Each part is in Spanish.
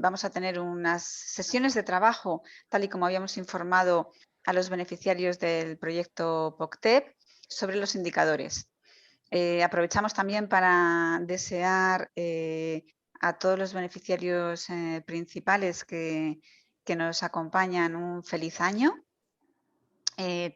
vamos a tener unas sesiones de trabajo, tal y como habíamos informado a los beneficiarios del proyecto POCTEP, sobre los indicadores. Aprovechamos también para desear a todos los beneficiarios principales que nos acompañan un feliz año.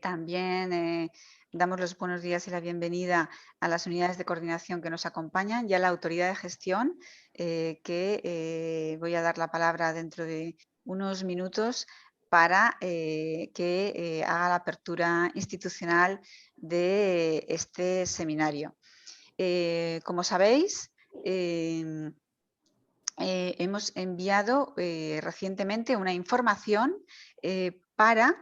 También damos los buenos días y la bienvenida a las unidades de coordinación que nos acompañan y a la autoridad de gestión, que voy a dar la palabra dentro de unos minutos para que haga la apertura institucional de este seminario. Como sabéis, hemos enviado recientemente una información para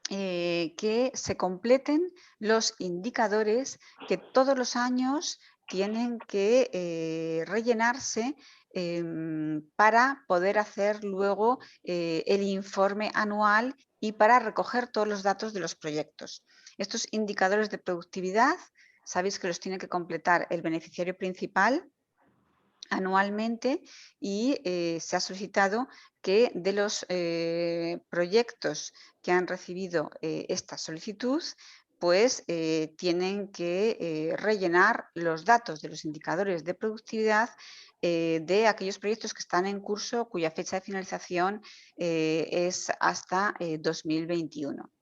que se completen los indicadores que todos los años tienen que rellenarse para poder hacer luego el informe anual y para recoger todos los datos de los proyectos. Estos indicadores de productividad, sabéis que los tiene que completar el beneficiario principal anualmente y se ha solicitado que de los proyectos que han recibido esta solicitud, pues tienen que rellenar los datos de los indicadores de productividad de aquellos proyectos que están en curso cuya fecha de finalización es hasta 2021.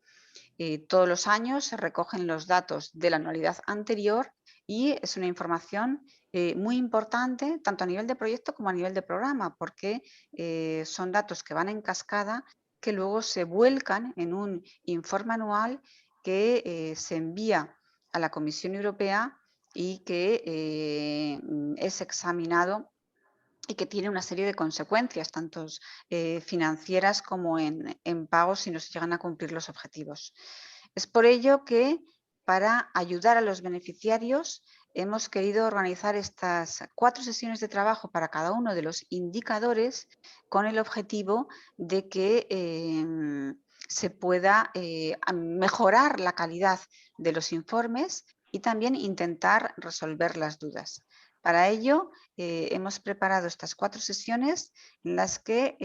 Todos los años se recogen los datos de la anualidad anterior y es una información muy importante tanto a nivel de proyecto como a nivel de programa, porque son datos que van en cascada que luego se vuelcan en un informe anual que se envía a la Comisión Europea y que es examinado y que tiene una serie de consecuencias, tanto financieras como en pagos si no se llegan a cumplir los objetivos. Es por ello que, para ayudar a los beneficiarios, hemos querido organizar estas 4 sesiones de trabajo para cada uno de los indicadores con el objetivo de que se pueda mejorar la calidad de los informes y también intentar resolver las dudas. Para ello, hemos preparado estas 4 sesiones en las que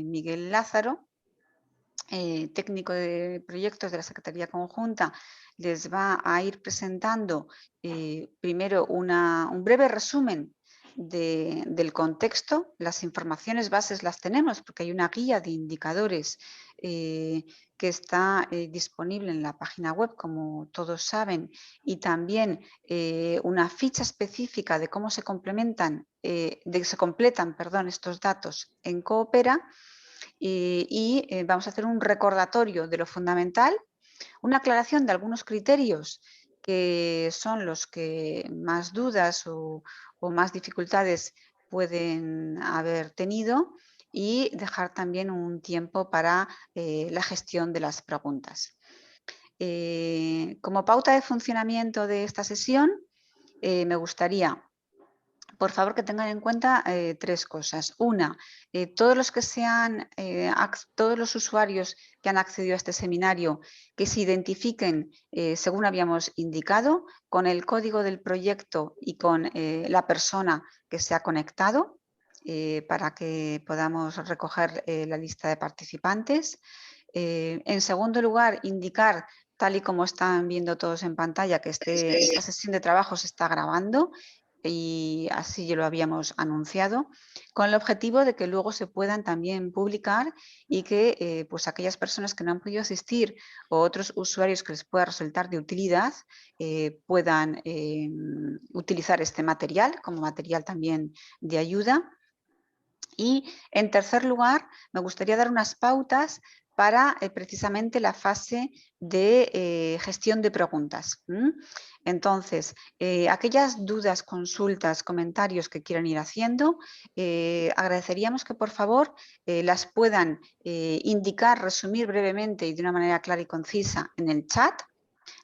Miguel Lázaro, técnico de proyectos de la Secretaría Conjunta, les va a ir presentando primero un breve resumen del contexto. Las informaciones bases las tenemos porque hay una guía de indicadores que está disponible en la página web, como todos saben, y también una ficha específica de cómo se completan estos datos en Coopera. Y vamos a hacer un recordatorio de lo fundamental, una aclaración de algunos criterios que son los que más dudas o más dificultades pueden haber tenido, y dejar también un tiempo para la gestión de las preguntas. Como pauta de funcionamiento de esta sesión, me gustaría, por favor, que tengan en cuenta 3 cosas. Una, todos los usuarios que han accedido a este seminario, que se identifiquen, según habíamos indicado, con el código del proyecto y con la persona que se ha conectado, para que podamos recoger la lista de participantes. En segundo lugar, indicar, tal y como están viendo todos en pantalla, que esta sesión de trabajo se está grabando, y así ya lo habíamos anunciado, con el objetivo de que luego se puedan también publicar y que pues aquellas personas que no han podido asistir o otros usuarios que les pueda resultar de utilidad puedan utilizar este material como material también de ayuda. Y, en tercer lugar, me gustaría dar unas pautas para precisamente la fase de gestión de preguntas. Entonces, aquellas dudas, consultas, comentarios que quieran ir haciendo, agradeceríamos que, por favor, las puedan indicar, resumir brevemente y de una manera clara y concisa en el chat.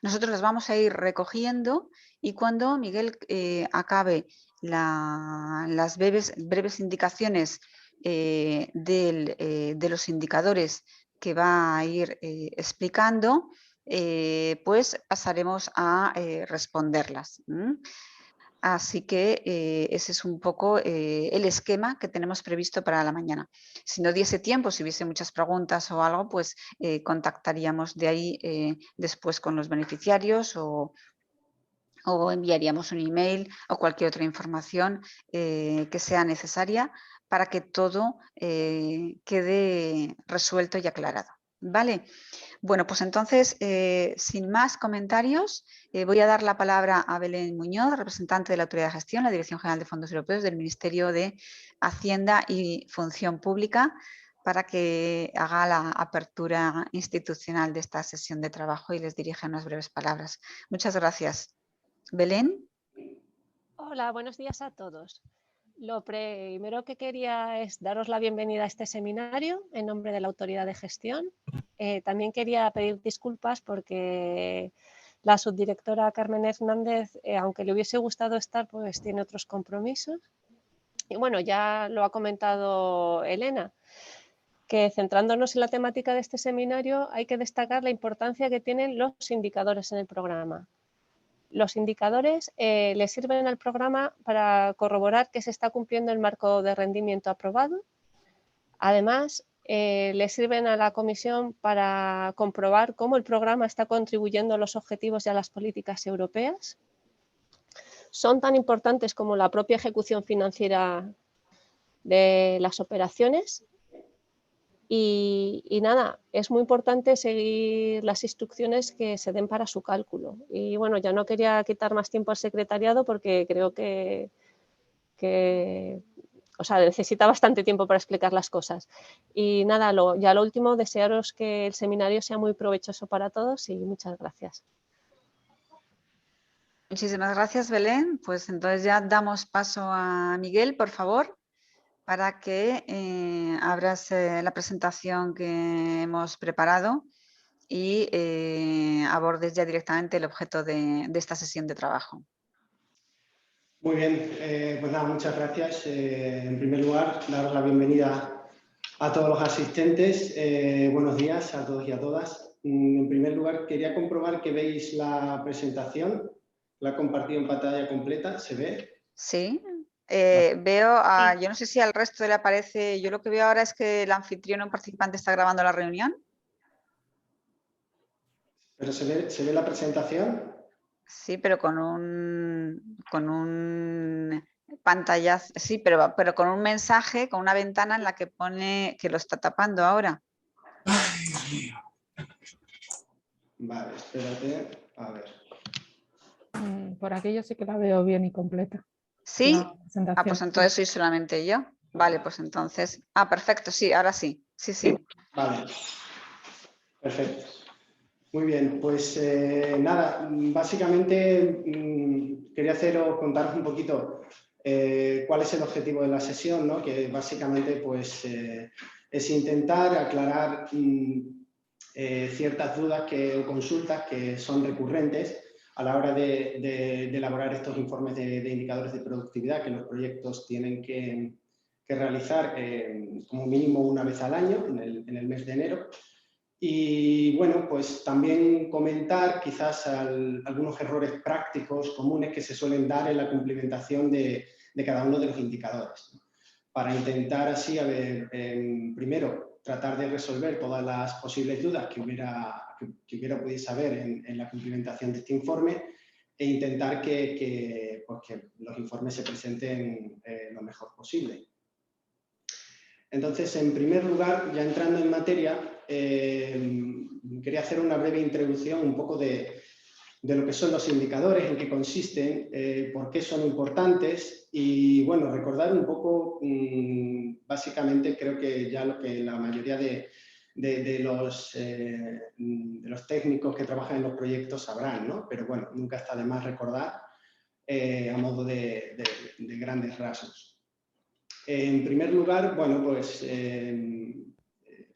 Nosotros las vamos a ir recogiendo y cuando Miguel acabe las breves indicaciones de los indicadores que va a ir explicando, pues pasaremos a responderlas. Así que ese es un poco el esquema que tenemos previsto para la mañana. Si no diese tiempo, si hubiese muchas preguntas o algo, pues contactaríamos de ahí después con los beneficiarios o enviaríamos un email o cualquier otra información que sea necesaria para que todo quede resuelto y aclarado. ¿Vale? Bueno, pues entonces, sin más comentarios, voy a dar la palabra a Belén Muñoz, representante de la Autoridad de Gestión, la Dirección General de Fondos Europeos del Ministerio de Hacienda y Función Pública, para que haga la apertura institucional de esta sesión de trabajo y les dirija unas breves palabras. Muchas gracias. Belén. Hola, buenos días a todos. Lo primero que quería es daros la bienvenida a este seminario en nombre de la Autoridad de Gestión. También quería pedir disculpas porque la subdirectora Carmen Hernández, aunque le hubiese gustado estar, pues tiene otros compromisos. Y bueno, ya lo ha comentado Elena, que centrándonos en la temática de este seminario hay que destacar la importancia que tienen los indicadores en el programa. Los indicadores le sirven al programa para corroborar que se está cumpliendo el marco de rendimiento aprobado. Además, le sirven a la comisión para comprobar cómo el programa está contribuyendo a los objetivos y a las políticas europeas. Son tan importantes como la propia ejecución financiera de las operaciones. Y nada, es muy importante seguir las instrucciones que se den para su cálculo. Y bueno, ya no quería quitar más tiempo al secretariado porque creo que o sea, necesita bastante tiempo para explicar las cosas. Y nada, ya lo último, desearos que el seminario sea muy provechoso para todos y muchas gracias. Muchísimas gracias, Belén. Pues entonces ya damos paso a Miguel, por favor, para que abras la presentación que hemos preparado y abordes ya directamente el objeto de esta sesión de trabajo. Muy bien, pues nada, muchas gracias. En primer lugar, daros la bienvenida a todos los asistentes. Buenos días a todos y a todas. En primer lugar, quería comprobar que veis la presentación. La he compartido en pantalla completa, ¿se ve? Sí. Veo, yo no sé si al resto le aparece, yo lo que veo ahora es que el anfitrión o participante está grabando la reunión. ¿Pero se ve la presentación? Sí, pero con un pantallazo, sí, pero con un mensaje, con una ventana en la que pone que lo está tapando ahora. Ay, Dios mío. Vale, espérate, a ver. Por aquí yo sí que la veo bien y completa. ¿Sí? Ah, pues entonces soy solamente yo. Vale, pues entonces. Perfecto, sí, ahora sí. Sí, sí. Vale, perfecto. Muy bien, pues nada, básicamente quería contaros un poquito cuál es el objetivo de la sesión, ¿no? Que básicamente pues, es intentar aclarar ciertas dudas o consultas que son recurrentes a la hora de elaborar estos informes de indicadores de productividad que los proyectos tienen que realizar como mínimo una vez al año, en el mes de enero. Y bueno, pues también comentar quizás algunos errores prácticos comunes que se suelen dar en la cumplimentación de cada uno de los indicadores, ¿no? Para intentar así, primero, tratar de resolver todas las posibles dudas que hubiera podido haber en la cumplimentación de este informe e intentar que los informes se presenten lo mejor posible. Entonces, en primer lugar, ya entrando en materia, quería hacer una breve introducción un poco de lo que son los indicadores, en qué consisten, por qué son importantes y, bueno, recordar un poco, básicamente, creo que ya lo que la mayoría de los técnicos que trabajan en los proyectos sabrán, ¿no? Pero, bueno, nunca está de más recordar a modo de grandes rasgos. En primer lugar, bueno, pues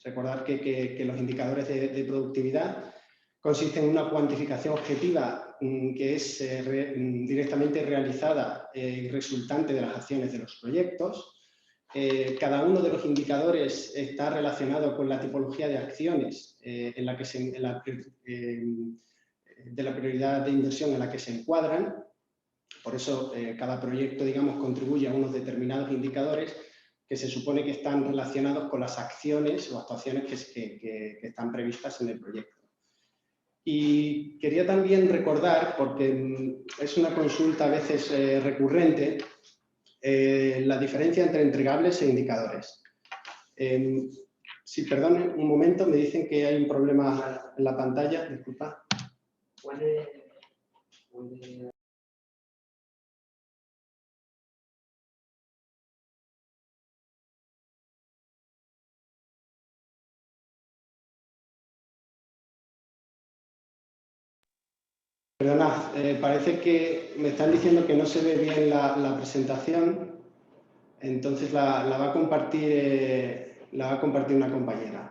recordar que los indicadores de productividad consisten en una cuantificación objetiva que es directamente realizada y resultante de las acciones de los proyectos. Cada uno de los indicadores está relacionado con la tipología de acciones de la prioridad de inversión en la que se encuadran. Por eso cada proyecto, digamos, contribuye a unos determinados indicadores que se supone que están relacionados con las acciones o actuaciones que están previstas en el proyecto. Y quería también recordar, porque es una consulta a veces recurrente, la diferencia entre entregables e indicadores. Sí, perdón, un momento, me dicen que hay un problema en la pantalla, disculpa. Perdonad, parece que me están diciendo que no se ve bien la presentación, entonces la va a compartir una compañera.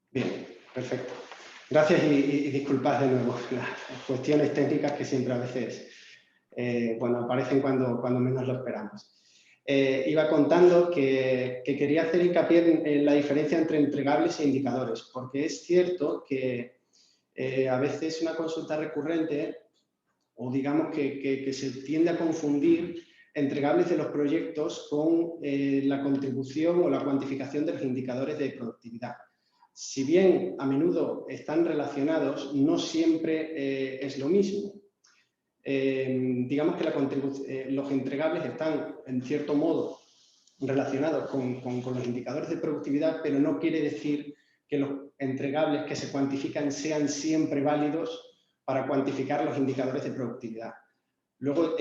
Bien, perfecto. Gracias y disculpad de nuevo las cuestiones técnicas que siempre a veces bueno, aparecen cuando menos lo esperamos. Iba contando que quería hacer hincapié en la diferencia entre entregables e indicadores, porque es cierto que a veces una consulta recurrente, o digamos que se tiende a confundir entregables de los proyectos con la contribución o la cuantificación de los indicadores de productividad. Si bien a menudo están relacionados, no siempre es lo mismo. Digamos que los entregables están, en cierto modo, relacionados con los indicadores de productividad, pero no quiere decir que los entregables que se cuantifican sean siempre válidos para cuantificar los indicadores de productividad. Luego,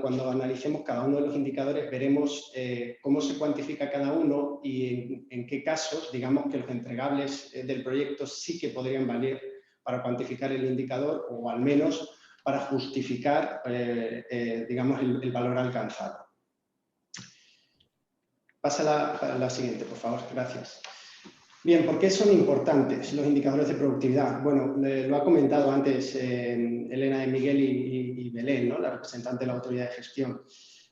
cuando analicemos cada uno de los indicadores, veremos cómo se cuantifica cada uno y en qué casos, digamos que los entregables del proyecto sí que podrían valer para cuantificar el indicador o al menos para justificar, digamos, el valor alcanzado. Pasa a la siguiente, por favor. Gracias. Bien, ¿por qué son importantes los indicadores de productividad? Bueno, lo ha comentado antes Elena de Miguel y Belén, ¿no? La representante de la autoridad de gestión.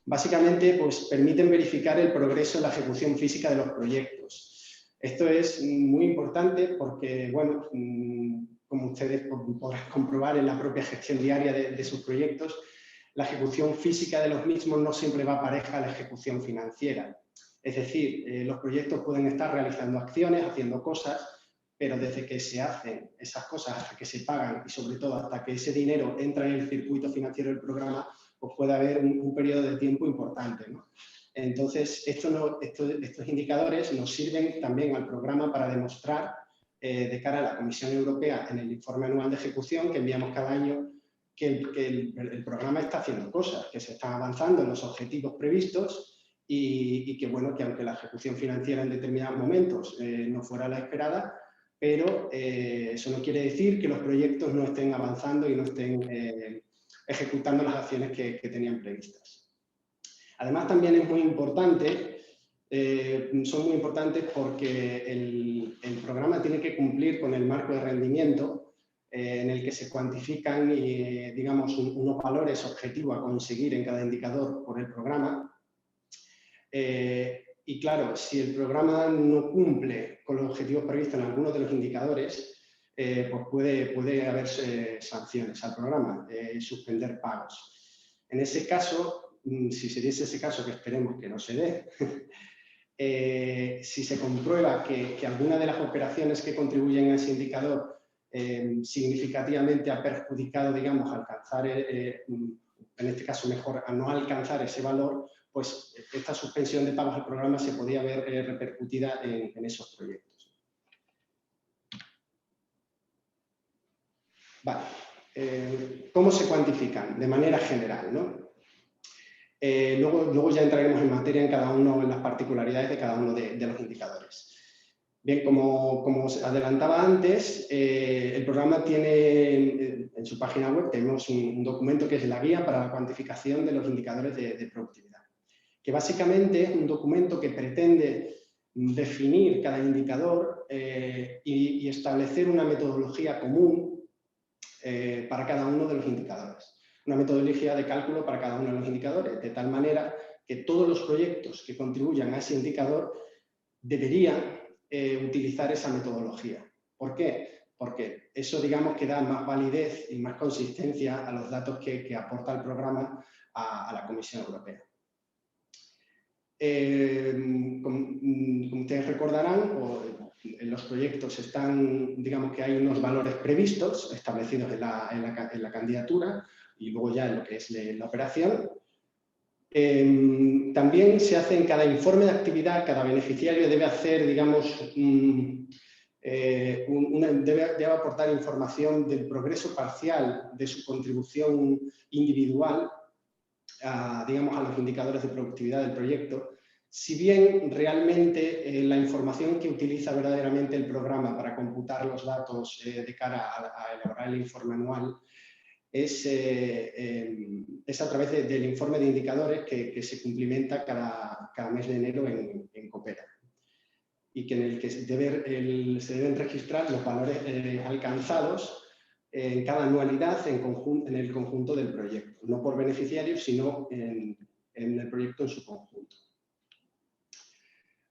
Básicamente, pues, permiten verificar el progreso en la ejecución física de los proyectos. Esto es muy importante porque, bueno, como ustedes podrán comprobar en la propia gestión diaria de sus proyectos, la ejecución física de los mismos no siempre va pareja a la ejecución financiera. Es decir, los proyectos pueden estar realizando acciones, haciendo cosas, pero desde que se hacen esas cosas hasta que se pagan y sobre todo hasta que ese dinero entra en el circuito financiero del programa, pues puede haber un periodo de tiempo importante, ¿no? Entonces, estos indicadores nos sirven también al programa para demostrar de cara a la Comisión Europea en el informe anual de ejecución que enviamos cada año que el programa está haciendo cosas, que se están avanzando en los objetivos previstos y que, bueno, que aunque la ejecución financiera en determinados momentos no fuera la esperada, pero eso no quiere decir que los proyectos no estén avanzando y no estén ejecutando las acciones que tenían previstas. Además, también es muy importante, son muy importantes porque el programa tiene que cumplir con el marco de rendimiento en el que se cuantifican, digamos, unos valores objetivos a conseguir en cada indicador por el programa. Y claro, si el programa no cumple con los objetivos previstos en algunos de los indicadores, pues puede haber sanciones al programa, suspender pagos. En ese caso, si se diese ese caso, que esperemos que no se dé, si se comprueba que alguna de las operaciones que contribuyen a ese indicador significativamente ha perjudicado, digamos, a alcanzar, en este caso mejor, a no alcanzar ese valor, pues esta suspensión de pagos al programa se podía ver repercutida en esos proyectos. Vale. ¿Cómo se cuantifican? De manera general, ¿no? Luego ya entraremos en materia en las particularidades de cada uno de los indicadores. Bien, como os adelantaba antes, el programa tiene, en su página web, tenemos un documento que es la guía para la cuantificación de los indicadores de productividad, que básicamente es un documento que pretende definir cada indicador y establecer una metodología común para cada uno de los indicadores. Una metodología de cálculo para cada uno de los indicadores, de tal manera que todos los proyectos que contribuyan a ese indicador deberían utilizar esa metodología. ¿Por qué? Porque eso, digamos, que da más validez y más consistencia a los datos que aporta el programa a la Comisión Europea. Como ustedes recordarán, en los proyectos están, digamos que hay unos valores previstos, establecidos en la candidatura y luego ya en lo que es la operación. También se hace en cada informe de actividad, cada beneficiario debe hacer, digamos, debe aportar información del progreso parcial de su contribución individual digamos, a los indicadores de productividad del proyecto, si bien realmente la información que utiliza verdaderamente el programa para computar los datos de cara a elaborar el informe anual es a través del informe de indicadores que se cumplimenta cada mes de enero en Coopera, y que en el que se deben registrar los valores alcanzados en cada anualidad en el conjunto del proyecto, no por beneficiarios, sino en el proyecto en su conjunto.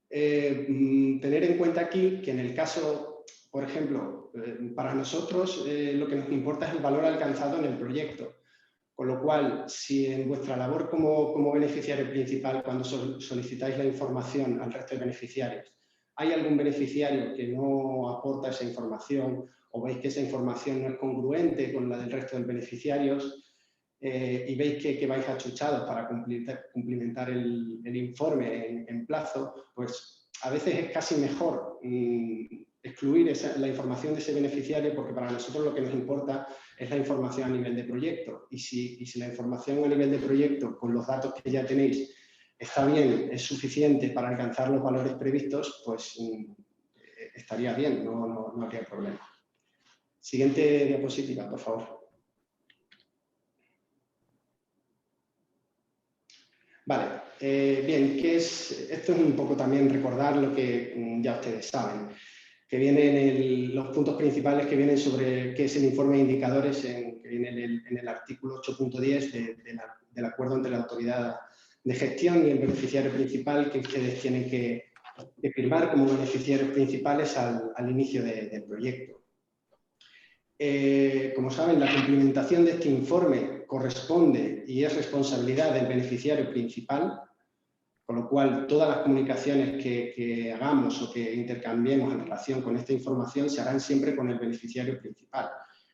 Tener en cuenta aquí que en el caso, por ejemplo, para nosotros lo que nos importa es el valor alcanzado en el proyecto, con lo cual, si en vuestra labor como beneficiario principal, cuando solicitáis la información al resto de beneficiarios, hay algún beneficiario que no aporta esa información o veis que esa información no es congruente con la del resto de beneficiarios y veis que vais achuchados para cumplimentar el informe en plazo, pues a veces es casi mejor excluir la información de ese beneficiario, porque para nosotros lo que nos importa es la información a nivel de proyecto. Y si la información a nivel de proyecto, con los datos que ya tenéis, está bien, es suficiente para alcanzar los valores previstos, pues estaría bien, no habría problema. Siguiente diapositiva, por favor. Vale, bien, esto es un poco también recordar lo que ya ustedes saben, que vienen los puntos principales que vienen sobre qué es el informe de indicadores, que viene en el artículo 8.10 del acuerdo entre la autoridad de gestión y el beneficiario principal, que ustedes tienen que firmar como beneficiarios principales al inicio del proyecto. Como saben, la cumplimentación de este informe corresponde y es responsabilidad del beneficiario principal, con lo cual todas las comunicaciones que hagamos o que intercambiemos en relación con esta información se harán siempre con el beneficiario principal.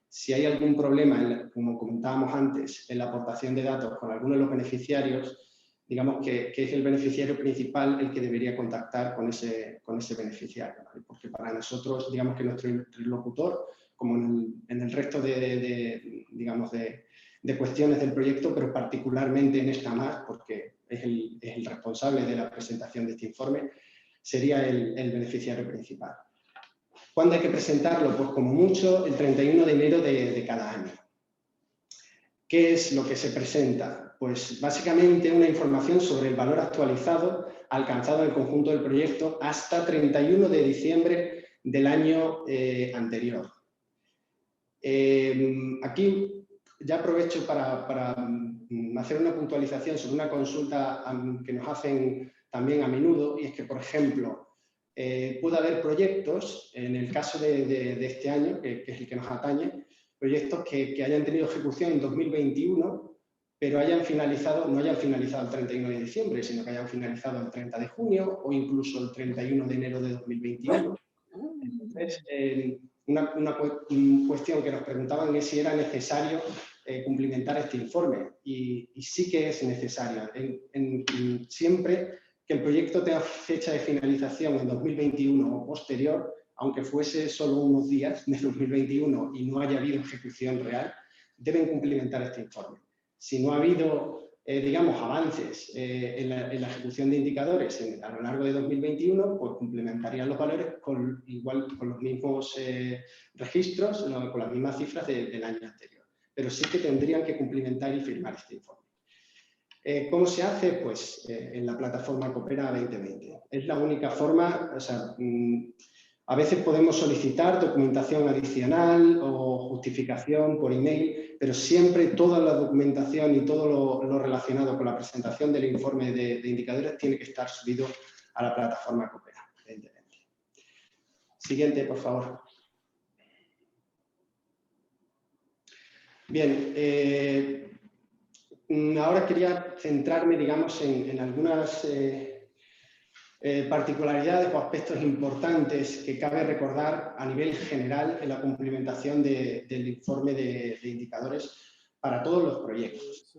Si hay algún problema, como comentábamos antes, en la aportación de datos con alguno de los beneficiarios, digamos que es el beneficiario principal el que debería contactar con ese beneficiario, ¿vale? Porque para nosotros, digamos que nuestro interlocutor, como en el resto digamos de cuestiones del proyecto, pero particularmente en esta más, porque es el responsable de la presentación de este informe, sería el beneficiario principal. ¿Cuándo hay que presentarlo? Pues como mucho el 31 de enero de cada año. ¿Qué es lo que se presenta? Pues básicamente una información sobre el valor actualizado alcanzado en el conjunto del proyecto hasta 31 de diciembre del año anterior. Aquí ya aprovecho para hacer una puntualización sobre una consulta que nos hacen también a menudo, y es que, por ejemplo, puede haber proyectos, en el caso de este año, que es el que nos atañe, proyectos que hayan tenido ejecución en 2021, pero no hayan finalizado el 31 de diciembre, sino que hayan finalizado el 30 de junio o incluso el 31 de enero de 2021. Entonces, una cuestión que nos preguntaban es si era necesario cumplimentar este informe, y sí que es necesario. Siempre que el proyecto tenga fecha de finalización en 2021 o posterior, aunque fuese solo unos días de 2021 y no haya habido ejecución real, deben cumplimentar este informe. Si no ha habido, digamos, avances en la ejecución de indicadores a lo largo de 2021, pues complementarían los valores con los mismos registros, con las mismas cifras del año anterior. Pero sí que tendrían que cumplimentar y firmar este informe. ¿Cómo se hace? Pues en la plataforma Coopera 2020. Es la única forma, o sea, A veces podemos solicitar documentación adicional o justificación por email, pero siempre toda la documentación y todo lo relacionado con la presentación del informe de indicadores tiene que estar subido a la plataforma Coopera, evidentemente. Siguiente, por favor. Bien, ahora quería centrarme, digamos, en algunas particularidades o aspectos importantes que cabe recordar a nivel general en la cumplimentación del informe de indicadores para todos los proyectos.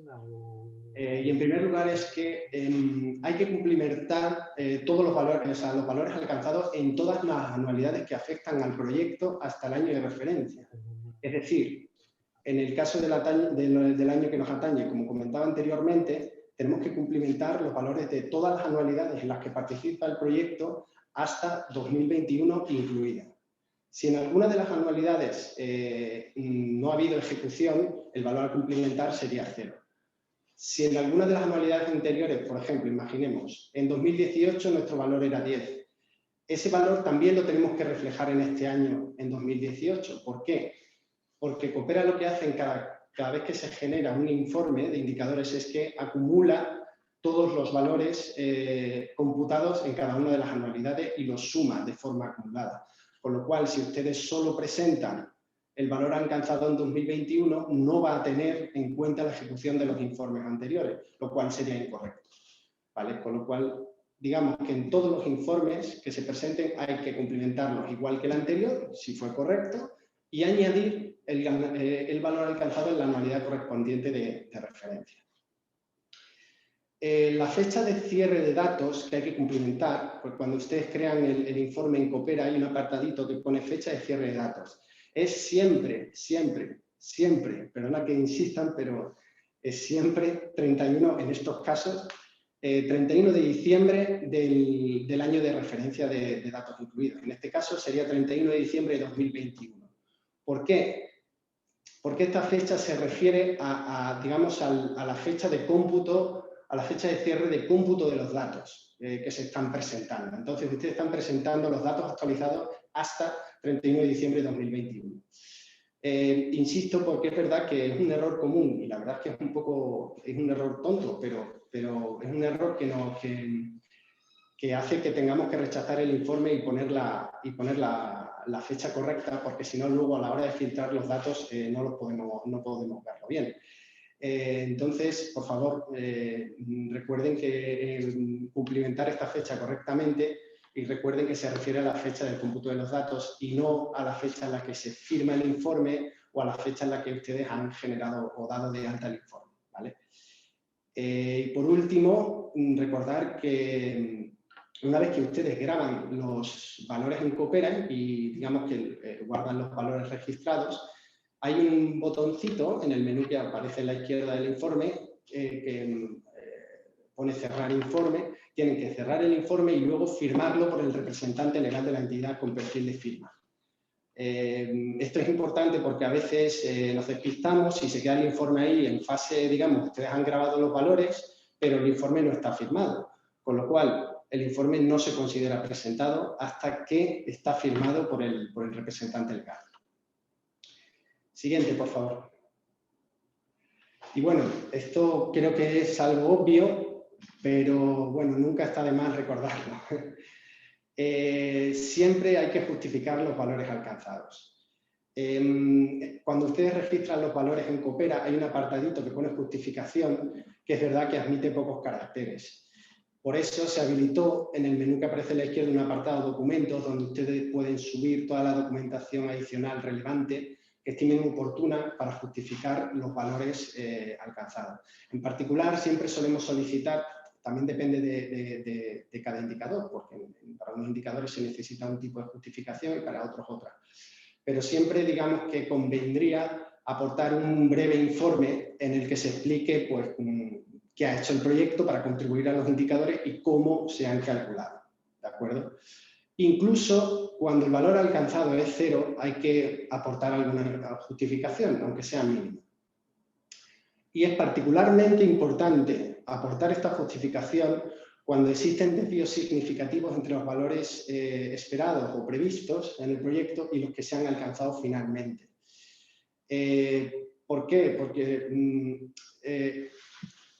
Y en primer lugar es que hay que cumplimentar todos los valores, o sea, los valores alcanzados en todas las anualidades que afectan al proyecto hasta el año de referencia. Es decir, en el caso del año que nos atañe, como comentaba anteriormente, tenemos que cumplimentar los valores de todas las anualidades en las que participa el proyecto hasta 2021 incluida. Si en alguna de las anualidades no ha habido ejecución, el valor a cumplimentar sería 0. Si en alguna de las anualidades anteriores, por ejemplo, imaginemos, en 2018 nuestro valor era 10, ese valor también lo tenemos que reflejar en este año, en 2018. ¿Por qué? Porque Coopera lo que hace cada vez que se genera un informe de indicadores es que acumula todos los valores computados en cada una de las anualidades y los suma de forma acumulada. Con lo cual, si ustedes solo presentan el valor alcanzado en 2021, no va a tener en cuenta la ejecución de los informes anteriores, lo cual sería incorrecto, ¿vale? Con lo cual, digamos que en todos los informes que se presenten hay que cumplimentarlos igual que el anterior, si fue correcto, y añadir el valor alcanzado en la anualidad correspondiente de referencia. La fecha de cierre de datos que hay que cumplimentar, pues cuando ustedes crean el informe en Coopera hay un apartadito que pone fecha de cierre de datos. Es siempre, perdona que insistan, pero es siempre 31, en estos casos, 31 de diciembre del año de referencia de datos incluidos. En este caso sería 31 de diciembre de 2021. ¿Por qué? Porque esta fecha se refiere digamos, a la fecha de cómputo, a la fecha de cierre de cómputo de los datos que se están presentando. Entonces, ustedes están presentando los datos actualizados hasta 31 de diciembre de 2021. Insisto, porque es verdad que es un error común y la verdad es que es un error tonto, pero es un error que hace que tengamos que rechazar el informe y poner la fecha correcta, porque si no luego a la hora de filtrar los datos no podemos verlo bien. Entonces, por favor, recuerden que cumplimentar esta fecha correctamente y recuerden que se refiere a la fecha del cómputo de los datos y no a la fecha en la que se firma el informe o a la fecha en la que ustedes han generado o dado de alta el informe, ¿vale? Y por último, recordar que una vez que ustedes graban los valores en Coopera y digamos que guardan los valores registrados, hay un botoncito en el menú que aparece en la izquierda del informe que pone cerrar informe. Tienen que cerrar el informe y luego firmarlo por el representante legal de la entidad con perfil de firma. Esto es importante porque a veces nos despistamos y se queda el informe ahí en fase, digamos, ustedes han grabado los valores, pero el informe no está firmado. Con lo cual, el informe no se considera presentado hasta que está firmado por el representante legal. Siguiente, por favor. Y bueno, esto creo que es algo obvio, pero bueno, nunca está de más recordarlo. Siempre hay que justificar los valores alcanzados. Cuando ustedes registran los valores en Coopera, hay un apartadito que pone justificación, que es verdad que admite pocos caracteres. Por eso se habilitó en el menú que aparece a la izquierda un apartado documentos donde ustedes pueden subir toda la documentación adicional relevante que estimen oportuna para justificar los valores alcanzados. En particular, siempre solemos solicitar, también depende de cada indicador, porque para unos indicadores se necesita un tipo de justificación y para otros otra. Pero siempre digamos que convendría aportar un breve informe en el que se explique pues, qué ha hecho el proyecto para contribuir a los indicadores y cómo se han calculado, ¿de acuerdo? Incluso cuando el valor alcanzado es 0, hay que aportar alguna justificación, aunque sea mínima. Y es particularmente importante aportar esta justificación cuando existen desvíos significativos entre los valores esperados o previstos en el proyecto y los que se han alcanzado finalmente. ¿Por qué? Porque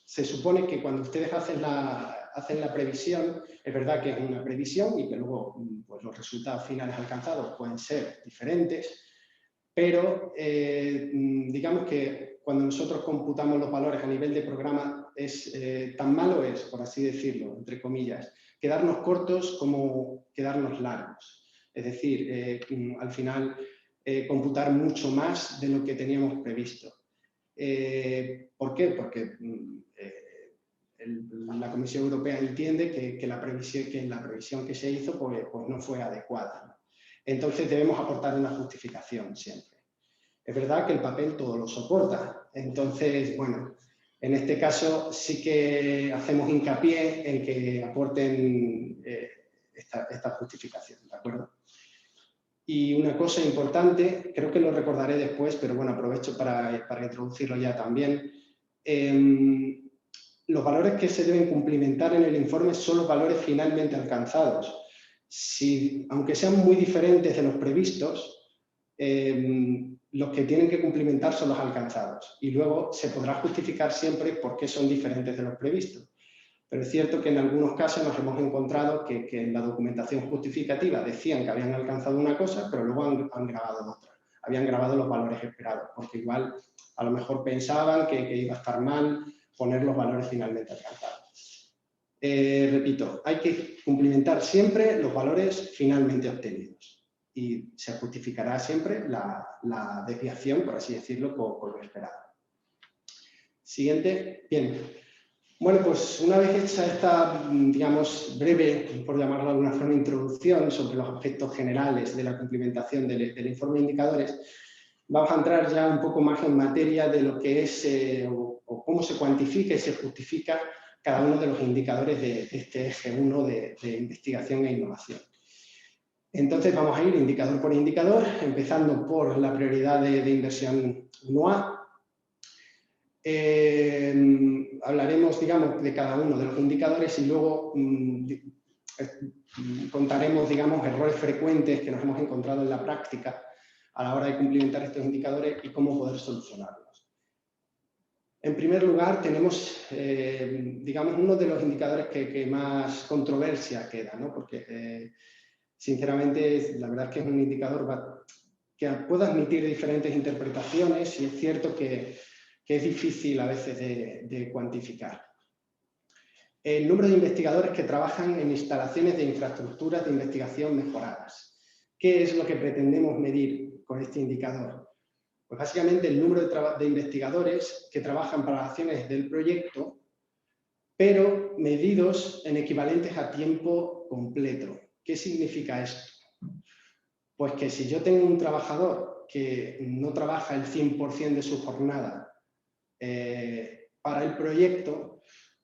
se supone que cuando ustedes hacen la previsión, es verdad que es una previsión y que luego pues, los resultados finales alcanzados pueden ser diferentes, pero digamos que cuando nosotros computamos los valores a nivel de programa, tan malo es, por así decirlo, entre comillas, quedarnos cortos como quedarnos largos. Es decir, al final computar mucho más de lo que teníamos previsto. ¿Por qué? Porque la Comisión Europea entiende que la previsión que se hizo pues no fue adecuada, ¿no? Entonces debemos aportar una justificación siempre. Es verdad que el papel todo lo soporta, entonces, bueno, en este caso sí que hacemos hincapié en que aporten esta justificación, ¿de acuerdo? Y una cosa importante, creo que lo recordaré después, pero bueno, aprovecho para introducirlo ya también. Los valores que se deben cumplimentar en el informe son los valores finalmente alcanzados. Aunque sean muy diferentes de los previstos, los que tienen que cumplimentar son los alcanzados. Y luego se podrá justificar siempre por qué son diferentes de los previstos. Pero es cierto que en algunos casos nos hemos encontrado que en la documentación justificativa decían que habían alcanzado una cosa, pero luego han grabado otra. Habían grabado los valores esperados, porque igual a lo mejor pensaban que iba a estar mal poner los valores finalmente alcanzados. Repito, hay que cumplimentar siempre los valores finalmente obtenidos y se justificará siempre la desviación, por así decirlo, con lo esperado. Siguiente. Bien. Bueno, pues una vez hecha esta, digamos, breve, por llamarlo de alguna forma, introducción sobre los aspectos generales de la cumplimentación del informe de indicadores, vamos a entrar ya un poco más en materia de lo que es o cómo se cuantifica y se justifica cada uno de los indicadores de este eje 1 de investigación e innovación. Entonces vamos a ir indicador por indicador, empezando por la prioridad de inversión 1A. Hablaremos, digamos, de cada uno de los indicadores y luego contaremos, digamos, errores frecuentes que nos hemos encontrado en la práctica a la hora de cumplimentar estos indicadores y cómo poder solucionarlos. En primer lugar, tenemos, digamos, uno de los indicadores que más controversia queda, ¿no? Porque, sinceramente, la verdad es que es un indicador que puede admitir diferentes interpretaciones y es cierto que es difícil a veces de cuantificar. El número de investigadores que trabajan en instalaciones de infraestructuras de investigación mejoradas. ¿Qué es lo que pretendemos medir con este indicador? Pues básicamente el número de investigadores que trabajan para las acciones del proyecto, pero medidos en equivalentes a tiempo completo. ¿Qué significa esto? Pues que si yo tengo un trabajador que no trabaja el 100% de su jornada para el proyecto,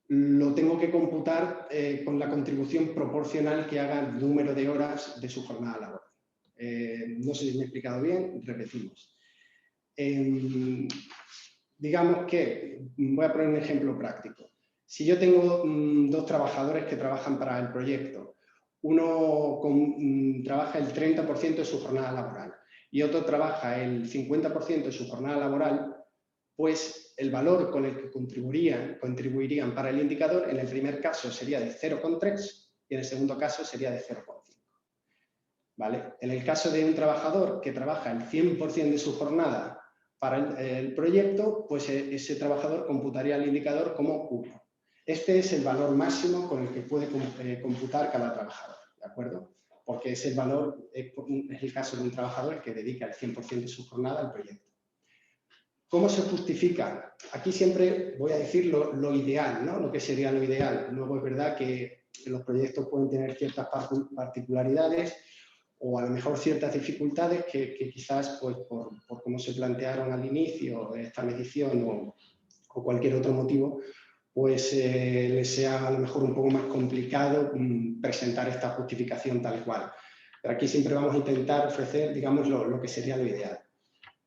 lo tengo que computar con la contribución proporcional que haga el número de horas de su jornada laboral. No sé si me he explicado bien, repetimos. Digamos que, voy a poner un ejemplo práctico. Si yo tengo dos trabajadores que trabajan para el proyecto, uno trabaja el 30% de su jornada laboral y otro trabaja el 50% de su jornada laboral, pues el valor con el que contribuirían para el indicador en el primer caso sería de 0,3 y en el segundo caso sería de 0,5. ¿Vale? En el caso de un trabajador que trabaja el 100% de su jornada para el proyecto, pues ese trabajador computaría el indicador como 1. Este es el valor máximo con el que puede computar cada trabajador, ¿de acuerdo? Porque es el valor, es el caso de un trabajador que dedica el 100% de su jornada al proyecto. ¿Cómo se justifica? Aquí siempre voy a decir lo ideal, ¿no? Lo que sería lo ideal. Luego es verdad que los proyectos pueden tener ciertas particularidades o a lo mejor ciertas dificultades que quizás pues, por cómo se plantearon al inicio esta medición o cualquier otro motivo, pues les sea a lo mejor un poco más complicado presentar esta justificación tal cual. Pero aquí siempre vamos a intentar ofrecer, digamos, lo que sería lo ideal.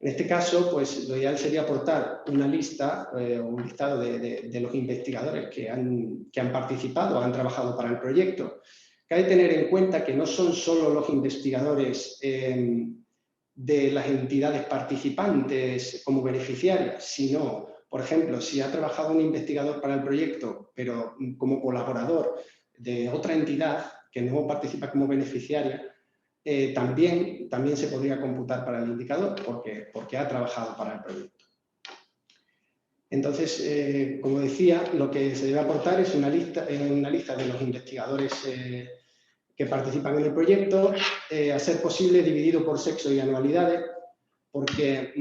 En este caso, pues lo ideal sería aportar una lista o un listado de los investigadores que han participado, han trabajado para el proyecto. Cabe tener en cuenta que no son solo los investigadores de las entidades participantes como beneficiarias, sino, por ejemplo, si ha trabajado un investigador para el proyecto, pero como colaborador de otra entidad que no participa como beneficiaria, también se podría computar para el indicador porque ha trabajado para el proyecto. Entonces, como decía, lo que se debe aportar es una lista de los investigadores que participan en el proyecto, a ser posible dividido por sexo y anualidades, porque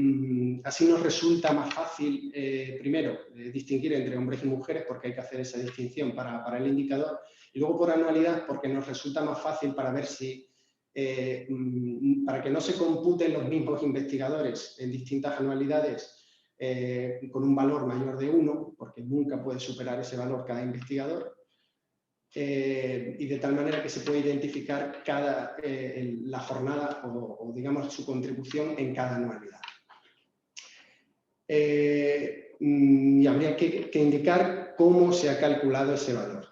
así nos resulta más fácil, primero, distinguir entre hombres y mujeres, porque hay que hacer esa distinción para el indicador, y luego por anualidad, porque nos resulta más fácil para ver si, para que no se computen los mismos investigadores en distintas anualidades con un valor mayor de 1, porque nunca puede superar ese valor cada investigador, y de tal manera que se puede identificar la jornada o, digamos, su contribución en cada anualidad. Y habría que indicar cómo se ha calculado ese valor.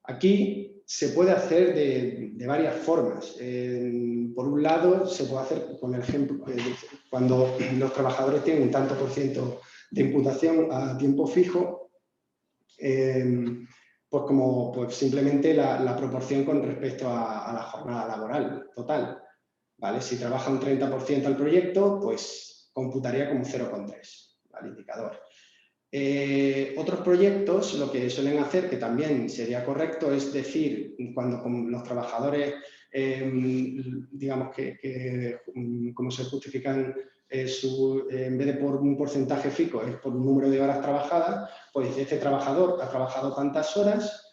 Aquí se puede hacer de varias formas. Por un lado, se puede hacer con el ejemplo, cuando los trabajadores tienen un tanto por ciento de imputación a tiempo fijo, pues simplemente la proporción con respecto a la jornada laboral total. ¿Vale? Si trabaja un 30% al proyecto, pues computaría como 0,3 al indicador. Otros proyectos lo que suelen hacer, que también sería correcto, es decir, cuando los trabajadores, digamos como se justifican en vez de por un porcentaje fijo, es por un número de horas trabajadas, pues este trabajador ha trabajado tantas horas,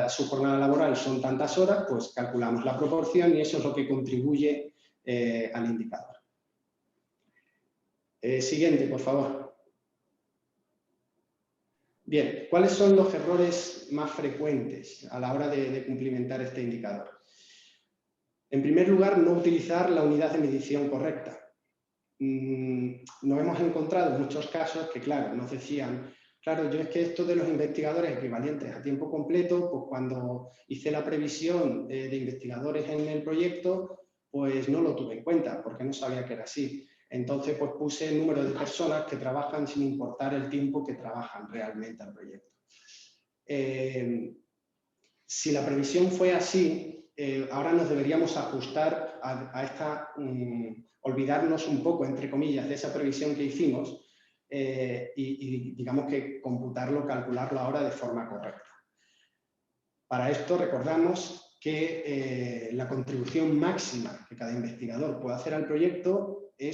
su jornada laboral son tantas horas, pues calculamos la proporción y eso es lo que contribuye al indicador. Siguiente, por favor. Bien, ¿cuáles son los errores más frecuentes a la hora de cumplimentar este indicador? En primer lugar, no utilizar la unidad de medición correcta. Nos hemos encontrado en muchos casos que, claro, nos decían, claro, yo es que esto de los investigadores equivalentes a tiempo completo, pues cuando hice la previsión de investigadores en el proyecto, pues no lo tuve en cuenta, porque no sabía que era así. Entonces, pues puse el número de personas que trabajan sin importar el tiempo que trabajan realmente al proyecto. Si la previsión fue así, ahora nos deberíamos ajustar a esta, olvidarnos un poco, entre comillas, de esa previsión que hicimos y digamos que computarlo, calcularlo ahora de forma correcta. Para esto recordamos que la contribución máxima que cada investigador puede hacer al proyecto que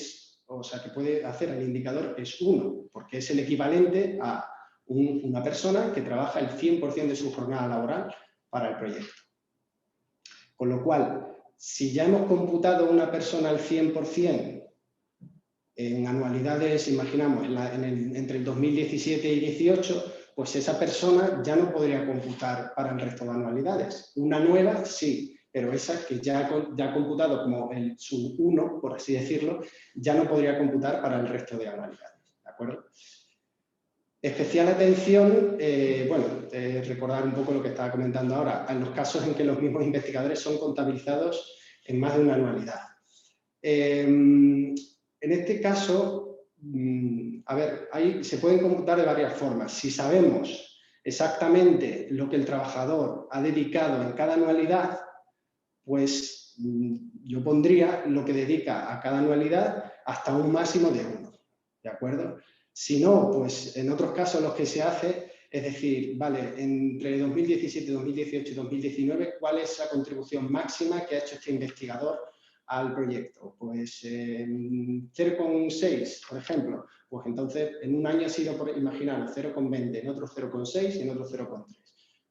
puede hacer al indicador es 1, porque es el equivalente a una persona que trabaja el 100% de su jornada laboral para el proyecto. Con lo cual, si ya hemos computado una persona al 100% en anualidades, imaginamos, entre el 2017 y 2018, pues esa persona ya no podría computar para el resto de anualidades. Una nueva, sí, pero esa que ya ha computado como su 1, por así decirlo, ya no podría computar para el resto de anualidades. ¿De acuerdo? Especial atención, recordar un poco lo que estaba comentando ahora, en los casos en que los mismos investigadores son contabilizados en más de una anualidad. En este caso, se pueden computar de varias formas. Si sabemos exactamente lo que el trabajador ha dedicado en cada anualidad, pues yo pondría lo que dedica a cada anualidad hasta un máximo de 1, ¿de acuerdo? Si no, pues en otros casos los que se hace, es decir, vale, entre 2017, 2018 y 2019, ¿cuál es la contribución máxima que ha hecho este investigador al proyecto? Pues 0,6, por ejemplo. Pues entonces en un año ha sido, imaginaros, 0,20, en otro 0,6 y en otro 0,3.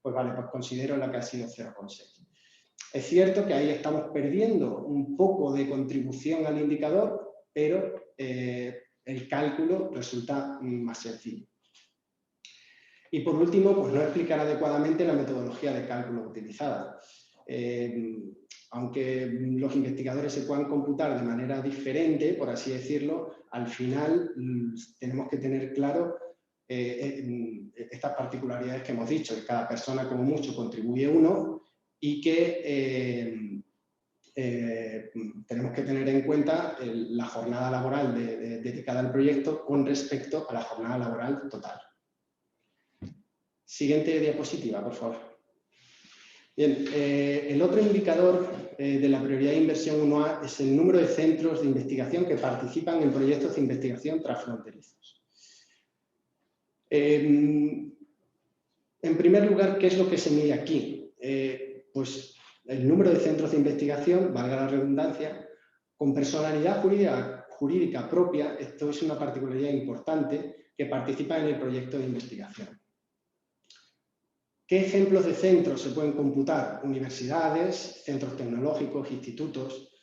Pues vale, pues considero la que ha sido 0,6. Es cierto que ahí estamos perdiendo un poco de contribución al indicador, pero el cálculo resulta más sencillo. Y por último, pues no explicar adecuadamente la metodología de cálculo utilizada. aunque los investigadores se puedan computar de manera diferente, por así decirlo, al final tenemos que tener claro estas particularidades que hemos dicho, que cada persona como mucho contribuye uno y que tenemos que tener en cuenta la jornada laboral dedicada al proyecto con respecto a la jornada laboral total. Siguiente diapositiva, por favor. Bien, el otro indicador de la prioridad de inversión 1A es el número de centros de investigación que participan en proyectos de investigación transfronterizos. En primer lugar, ¿qué es lo que se mide aquí? Pues el número de centros de investigación, valga la redundancia, con personalidad jurídica propia, esto es una particularidad importante, que participa en el proyecto de investigación. ¿Qué ejemplos de centros se pueden computar? Universidades, centros tecnológicos, institutos.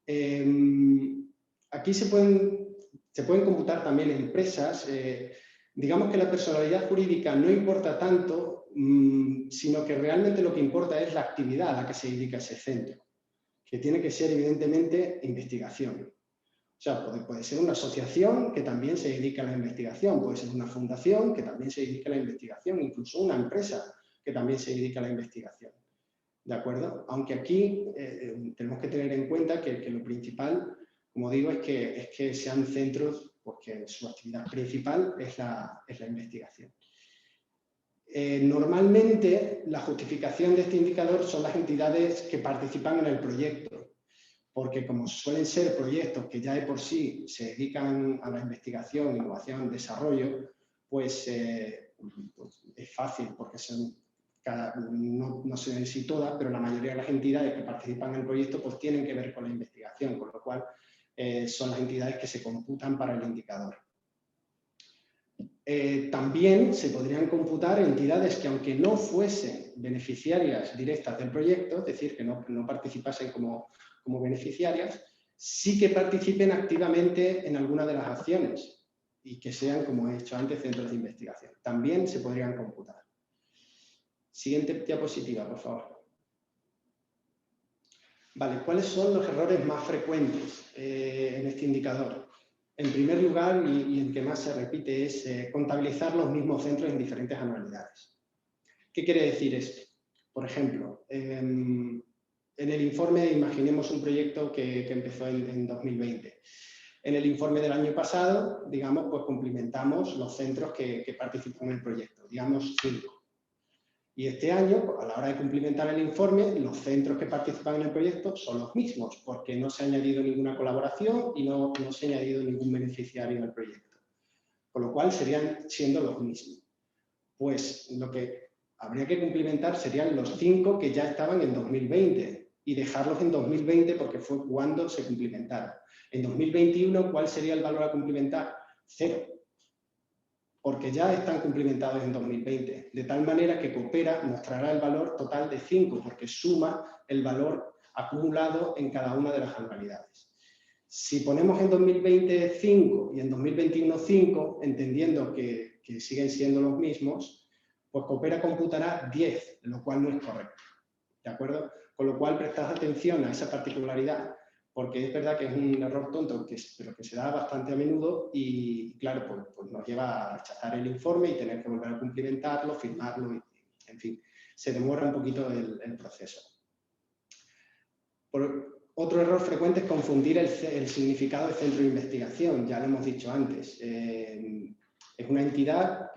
Aquí se pueden computar también empresas. Digamos que la personalidad jurídica no importa tanto, sino que realmente lo que importa es la actividad a la que se dedica ese centro, que tiene que ser evidentemente investigación. O sea, puede ser una asociación que también se dedica a la investigación, puede ser una fundación que también se dedica a la investigación, incluso una empresa que también se dedica a la investigación. ¿De acuerdo? Aunque aquí tenemos que tener en cuenta que lo principal, como digo, es que sean centros porque su actividad principal es la investigación. Normalmente, la justificación de este indicador son las entidades que participan en el proyecto, porque como suelen ser proyectos que ya de por sí se dedican a la investigación, innovación, desarrollo, pues es fácil, porque no sé en sí todas, pero la mayoría de las entidades que participan en el proyecto pues tienen que ver con la investigación, con lo cual son las entidades que se computan para el indicador. También se podrían computar entidades que, aunque no fuesen beneficiarias directas del proyecto, es decir, que no participasen como beneficiarias, sí que participen activamente en alguna de las acciones y que sean, como he dicho antes, centros de investigación. También se podrían computar. Siguiente diapositiva, por favor. Vale, ¿cuáles son los errores más frecuentes en este indicador? En primer lugar, y el que más se repite, es contabilizar los mismos centros en diferentes anualidades. ¿Qué quiere decir esto? Por ejemplo, en el informe, imaginemos un proyecto que empezó en 2020. En el informe del año pasado, digamos, pues cumplimentamos los centros que participan en el proyecto, digamos 5. Y este año, a la hora de cumplimentar el informe, los centros que participan en el proyecto son los mismos, porque no se ha añadido ninguna colaboración y no se ha añadido ningún beneficiario al proyecto. Con lo cual, serían siendo los mismos. Pues lo que habría que cumplimentar serían los 5 que ya estaban en 2020 y dejarlos en 2020 porque fue cuando se cumplimentaron. En 2021, ¿cuál sería el valor a cumplimentar? 0. Porque ya están cumplimentados en 2020, de tal manera que Coopera mostrará el valor total de 5, porque suma el valor acumulado en cada una de las anualidades. Si ponemos en 2020 5 y en 2021 5, entendiendo que siguen siendo los mismos, pues Coopera computará 10, lo cual no es correcto. ¿De acuerdo? Con lo cual, prestad atención a esa particularidad, porque es verdad que es un error tonto, pero que se da bastante a menudo y, claro, pues nos lleva a rechazar el informe y tener que volver a cumplimentarlo, firmarlo, y, en fin, se demora un poquito el proceso. Otro error frecuente es confundir el significado de centro de investigación, ya lo hemos dicho antes. Es una entidad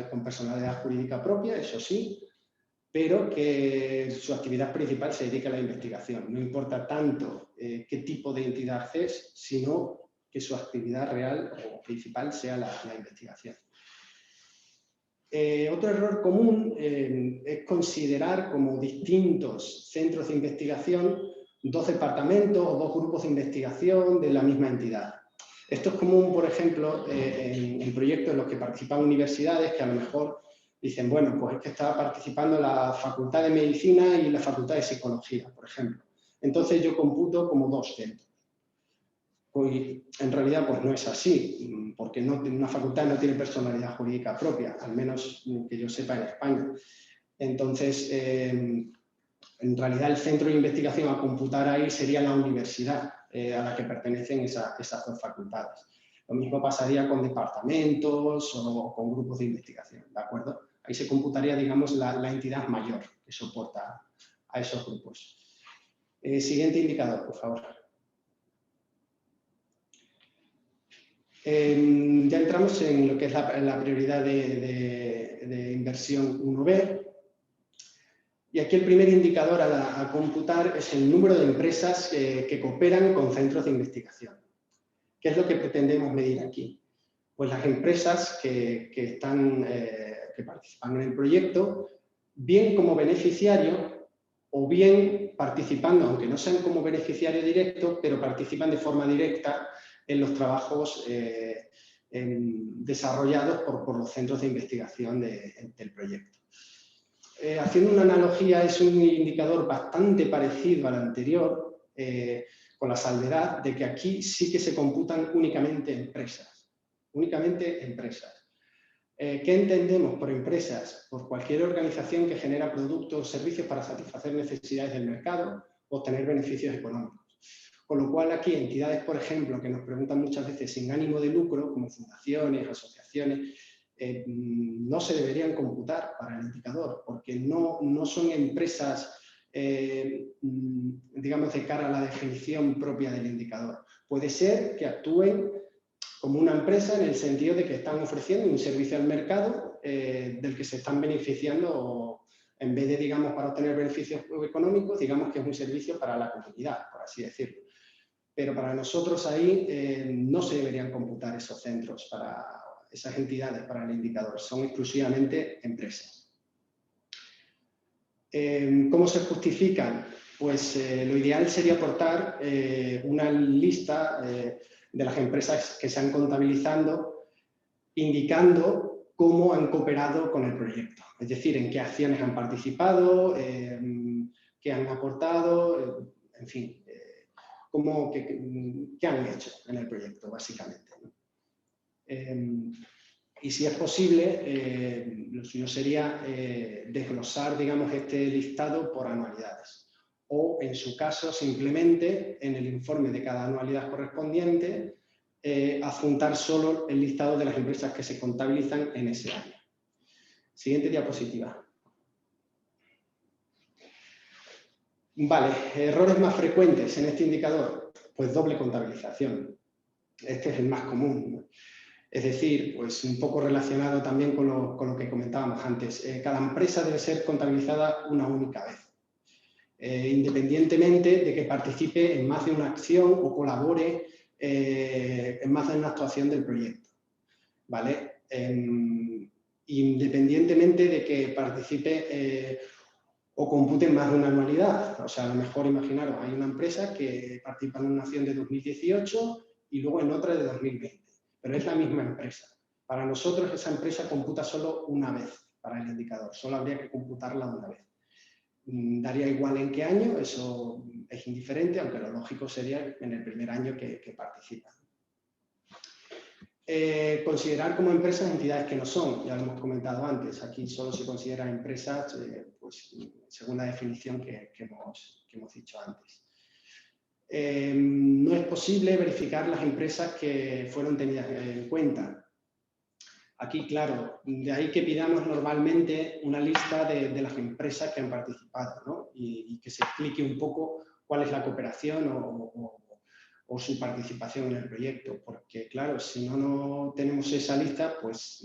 con personalidad jurídica propia, eso sí, pero que su actividad principal se dedica a la investigación. No importa tanto qué tipo de entidad es, sino que su actividad real o principal sea la investigación. Otro error común es considerar como distintos centros de investigación 2 departamentos o 2 grupos de investigación de la misma entidad. Esto es común, por ejemplo, en proyectos en los que participan universidades que a lo mejor dicen, bueno, pues es que estaba participando la Facultad de Medicina y la Facultad de Psicología, por ejemplo. Entonces yo computo como 2 centros. Pues en realidad pues no es así, porque una facultad no tiene personalidad jurídica propia, al menos que yo sepa en España. Entonces, En realidad el centro de investigación a computar ahí sería la universidad a la que pertenecen esas dos facultades. Lo mismo pasaría con departamentos o con grupos de investigación, ¿de acuerdo? Ahí se computaría, digamos, la entidad mayor que soporta a esos grupos. Siguiente indicador, por favor. Ya entramos en lo que es la prioridad de inversión 1B. Y aquí el primer indicador a computar es el número de empresas que cooperan con centros de investigación. ¿Qué es lo que pretendemos medir aquí? Pues las empresas que participan en el proyecto, bien como beneficiario o bien participando, aunque no sean como beneficiario directo, pero participan de forma directa en los trabajos desarrollados por los centros de investigación del proyecto. Haciendo una analogía, es un indicador bastante parecido al anterior, con la salvedad de que aquí sí que se computan únicamente empresas. Únicamente empresas. ¿Qué entendemos por empresas? Por cualquier organización que genera productos o servicios para satisfacer necesidades del mercado o obtener beneficios económicos. Con lo cual aquí entidades, por ejemplo, que nos preguntan muchas veces sin ánimo de lucro, como fundaciones, asociaciones, no se deberían computar para el indicador, porque no son empresas, digamos, de cara a la definición propia del indicador. Puede ser que actúen como una empresa en el sentido de que están ofreciendo un servicio al mercado del que se están beneficiando, o en vez de, digamos, para obtener beneficios económicos, digamos que es un servicio para la comunidad, por así decirlo. Pero para nosotros ahí no se deberían computar esos centros, esas entidades para el indicador, son exclusivamente empresas. ¿Cómo se justifican? Pues lo ideal sería aportar una lista de las empresas que se han contabilizado, indicando cómo han cooperado con el proyecto. Es decir, en qué acciones han participado, qué han aportado, en fin, qué han hecho en el proyecto, básicamente, ¿no? Y si es posible, lo suyo sería desglosar, digamos, este listado por anualidades. O, en su caso, simplemente en el informe de cada anualidad correspondiente, adjuntar solo el listado de las empresas que se contabilizan en ese año. Siguiente diapositiva. Vale, errores más frecuentes en este indicador, pues doble contabilización. Este es el más común, ¿no? Es decir, pues un poco relacionado también con lo que comentábamos antes. Cada empresa debe ser contabilizada una única vez, independientemente de que participe en más de una acción o colabore en más de una actuación del proyecto, ¿vale? Independientemente de que participe o compute en más de una anualidad. O sea, a lo mejor imaginaros, hay una empresa que participa en una acción de 2018 y luego en otra de 2020. Pero es la misma empresa. Para nosotros esa empresa computa solo una vez para el indicador, solo habría que computarla una vez. Daría igual en qué año, eso es indiferente, aunque lo lógico sería en el primer año que participa. Considerar como empresas entidades que no son, ya lo hemos comentado antes, aquí solo se consideran empresas, pues, según la definición que hemos dicho antes. No es posible verificar las empresas que fueron tenidas en cuenta. Aquí, claro, de ahí que pidamos normalmente una lista de las empresas que han participado, ¿no? Y que se explique un poco cuál es la cooperación o su participación en el proyecto. Porque, claro, si no tenemos esa lista, pues,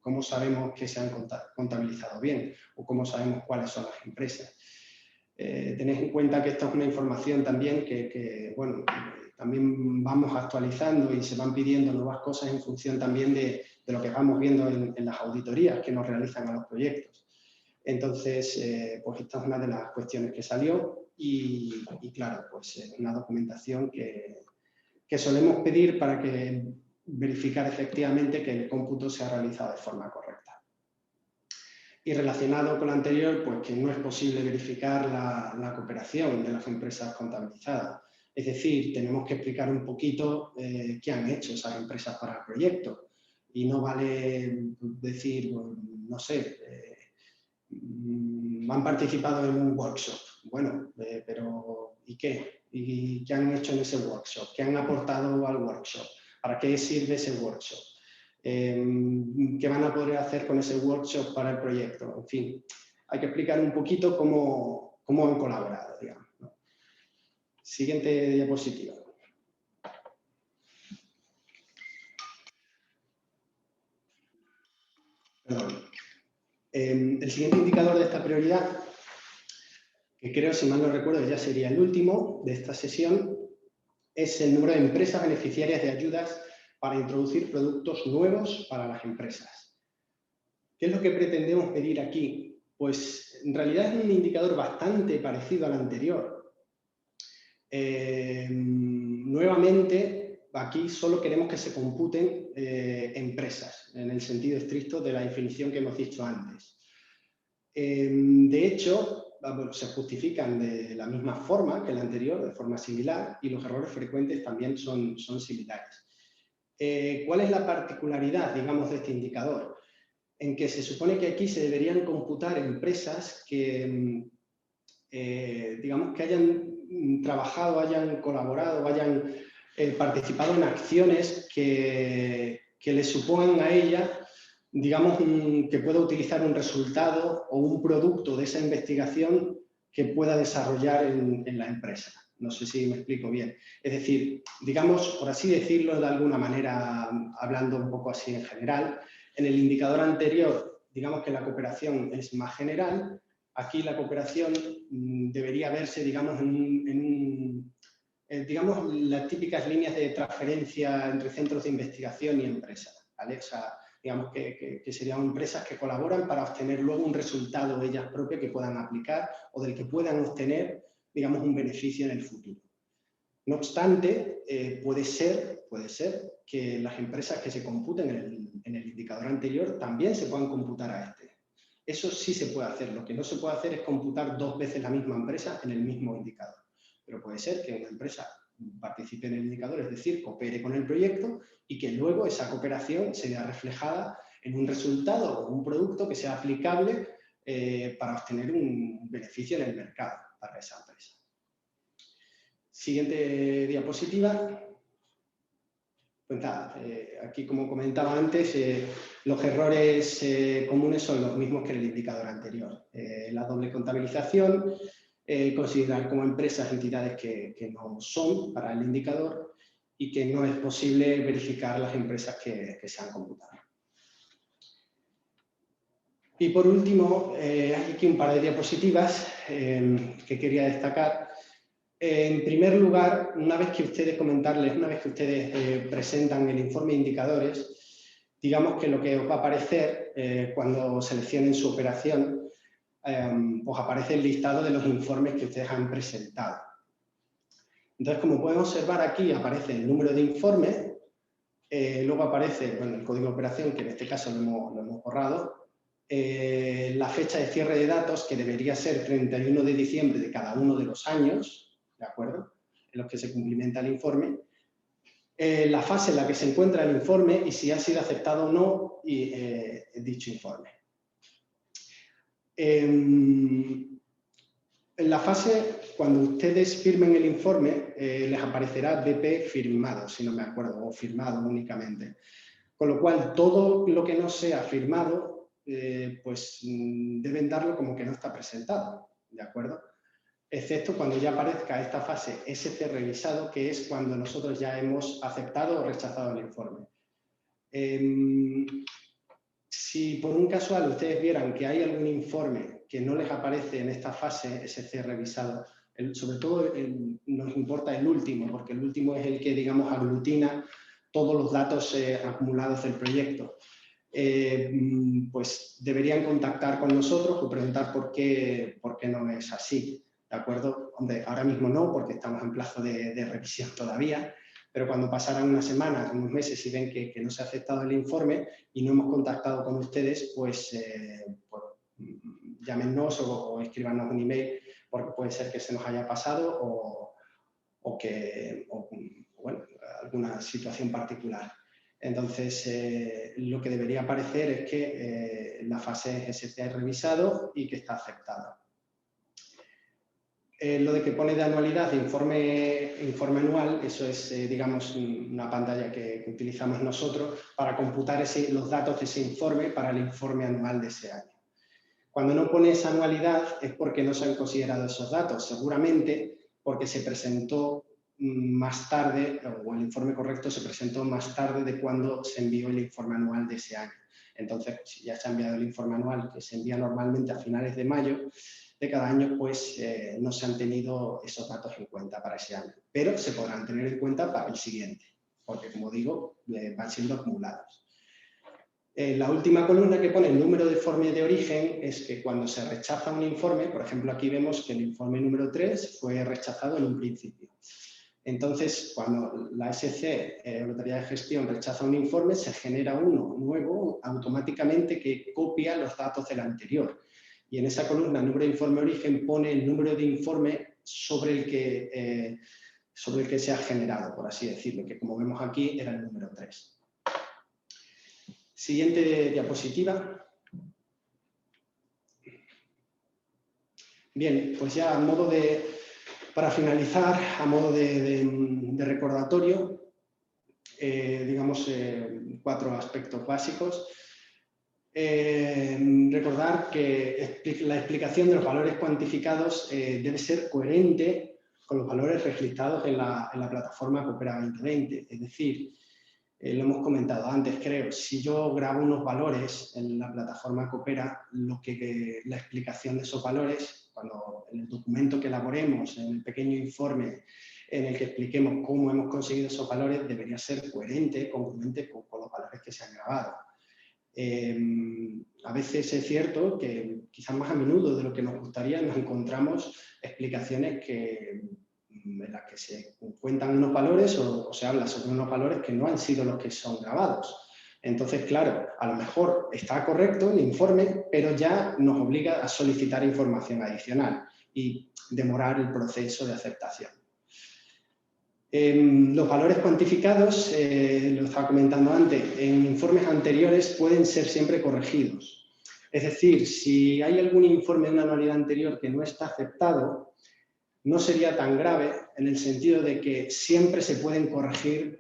¿cómo sabemos que se han contabilizado bien? ¿O cómo sabemos cuáles son las empresas? Tened en cuenta que esta es una información también que bueno, también vamos actualizando y se van pidiendo nuevas cosas en función también de lo que vamos viendo en las auditorías que nos realizan a los proyectos. Entonces, pues esta es una de las cuestiones que salió y claro, pues una documentación que solemos pedir para verificar efectivamente que el cómputo se ha realizado de forma correcta. Y relacionado con lo anterior, pues que no es posible verificar la cooperación de las empresas contabilizadas. Es decir, tenemos que explicar un poquito qué han hecho esas empresas para el proyecto. Y no vale decir, no sé, han participado en un workshop. Bueno, pero ¿y qué? ¿Y qué han hecho en ese workshop? ¿Qué han aportado al workshop? ¿Para qué sirve ese workshop? ¿Qué van a poder hacer con ese workshop para el proyecto? En fin, hay que explicar un poquito cómo han colaborado, digamos, ¿no? Siguiente diapositiva. Perdón. El siguiente indicador de esta prioridad, que creo, si mal no recuerdo, ya sería el último de esta sesión, es el número de empresas beneficiarias de ayudas para introducir productos nuevos para las empresas. ¿Qué es lo que pretendemos medir aquí? Pues en realidad es un indicador bastante parecido al anterior. Nuevamente, aquí solo queremos que se computen empresas, en el sentido estricto de la definición que hemos dicho antes. De hecho, bueno, se justifican de la misma forma que el anterior, de forma similar, y los errores frecuentes también son similares. ¿Cuál es la particularidad, digamos, de este indicador? En que se supone que aquí se deberían computar empresas que, digamos, que hayan trabajado, hayan colaborado, hayan participado en acciones que les supongan a ella, digamos, que pueda utilizar un resultado o un producto de esa investigación que pueda desarrollar en la empresa. No sé si me explico bien. Es decir, digamos, por así decirlo de alguna manera, hablando un poco así en general, en el indicador anterior, digamos que la cooperación es más general. Aquí la cooperación debería verse, digamos, digamos, las típicas líneas de transferencia entre centros de investigación y empresas, ¿vale? O sea, digamos que serían empresas que colaboran para obtener luego un resultado ellas propias que puedan aplicar o del que puedan obtener, digamos, un beneficio en el futuro. No obstante, puede ser que las empresas que se computen en el indicador anterior también se puedan computar a este. Eso sí se puede hacer. Lo que no se puede hacer es computar dos veces la misma empresa en el mismo indicador. Pero puede ser que una empresa participe en el indicador, es decir, coopere con el proyecto y que luego esa cooperación se vea reflejada en un resultado o un producto que sea aplicable para obtener un beneficio en el mercado para esa empresa. Siguiente diapositiva. Pues nada, aquí como comentaba antes, los errores comunes son los mismos que en el indicador anterior. La doble contabilización, considerar como empresas entidades que no son para el indicador y que no es posible verificar las empresas que se han computado. Y por último, hay aquí un par de diapositivas que quería destacar. En primer lugar, una vez que ustedes presentan el informe de indicadores, digamos que lo que os va a aparecer cuando seleccionen su operación, os aparece el listado de los informes que ustedes han presentado. Entonces, como pueden observar aquí, aparece el número de informes, luego aparece, bueno, el código de operación, que en este caso lo hemos borrado, la fecha de cierre de datos, que debería ser 31 de diciembre de cada uno de los años, ¿de acuerdo?, en los que se cumplimenta el informe, la fase en la que se encuentra el informe y si ha sido aceptado o no dicho informe. En la fase, cuando ustedes firmen el informe, les aparecerá BP firmado, si no me acuerdo, o firmado únicamente. Con lo cual, todo lo que no sea firmado, pues deben darlo como que no está presentado, ¿de acuerdo? Excepto cuando ya aparezca esta fase SC revisado, que es cuando nosotros ya hemos aceptado o rechazado el informe. Si por un casual ustedes vieran que hay algún informe que no les aparece en esta fase SC revisado, sobre todo nos importa el último, porque el último es el que, digamos, aglutina todos los datos acumulados del proyecto. Pues deberían contactar con nosotros o preguntar por qué no es así. ¿De acuerdo? Hombre, ahora mismo no, porque estamos en plazo de revisión todavía, pero cuando pasaran unas semanas, unos meses y ven que no se ha aceptado el informe y no hemos contactado con ustedes, pues llámenos o escríbanos un email, porque puede ser que se nos haya pasado o bueno, alguna situación particular. Entonces, lo que debería aparecer es que la fase SCA es revisado y que está aceptado. Lo de que pone de anualidad de informe anual, eso es, digamos, una pantalla que utilizamos nosotros para computar los datos de ese informe para el informe anual de ese año. Cuando no pone esa anualidad es porque no se han considerado esos datos, seguramente porque se presentó más tarde, o el informe correcto se presentó más tarde de cuando se envió el informe anual de ese año. Entonces, si ya se ha enviado el informe anual, que se envía normalmente a finales de mayo de cada año, pues no se han tenido esos datos en cuenta para ese año. Pero se podrán tener en cuenta para el siguiente, porque, como digo, van siendo acumulados. La última columna que pone el número de informe de origen es que cuando se rechaza un informe, por ejemplo, aquí vemos que el informe número 3 fue rechazado en un principio. Entonces, cuando la SC, Autoridad de Gestión, rechaza un informe, se genera uno nuevo automáticamente que copia los datos del anterior. Y en esa columna, número de informe de origen, pone el número de informe sobre el que se ha generado, por así decirlo, que como vemos aquí era el número 3. Siguiente diapositiva. Bien, pues ya para finalizar, a modo de recordatorio, digamos 4 aspectos básicos. Recordar que la explicación de los valores cuantificados debe ser coherente con los valores registrados en la plataforma Coopera 2020. Es decir, lo hemos comentado antes, creo, si yo grabo unos valores en la plataforma Coopera, la explicación de esos valores, cuando en el documento que elaboremos, en el pequeño informe en el que expliquemos cómo hemos conseguido esos valores, debería ser coherente, congruente con los valores que se han grabado. A veces es cierto que quizás más a menudo de lo que nos gustaría nos encontramos explicaciones en las que se cuentan unos valores o se habla sobre unos valores que no han sido los que son grabados. Entonces, claro, a lo mejor está correcto el informe, pero ya nos obliga a solicitar información adicional y demorar el proceso de aceptación. Los valores cuantificados, lo estaba comentando antes, en informes anteriores pueden ser siempre corregidos. Es decir, si hay algún informe de una anualidad anterior que no está aceptado, no sería tan grave en el sentido de que siempre se pueden corregir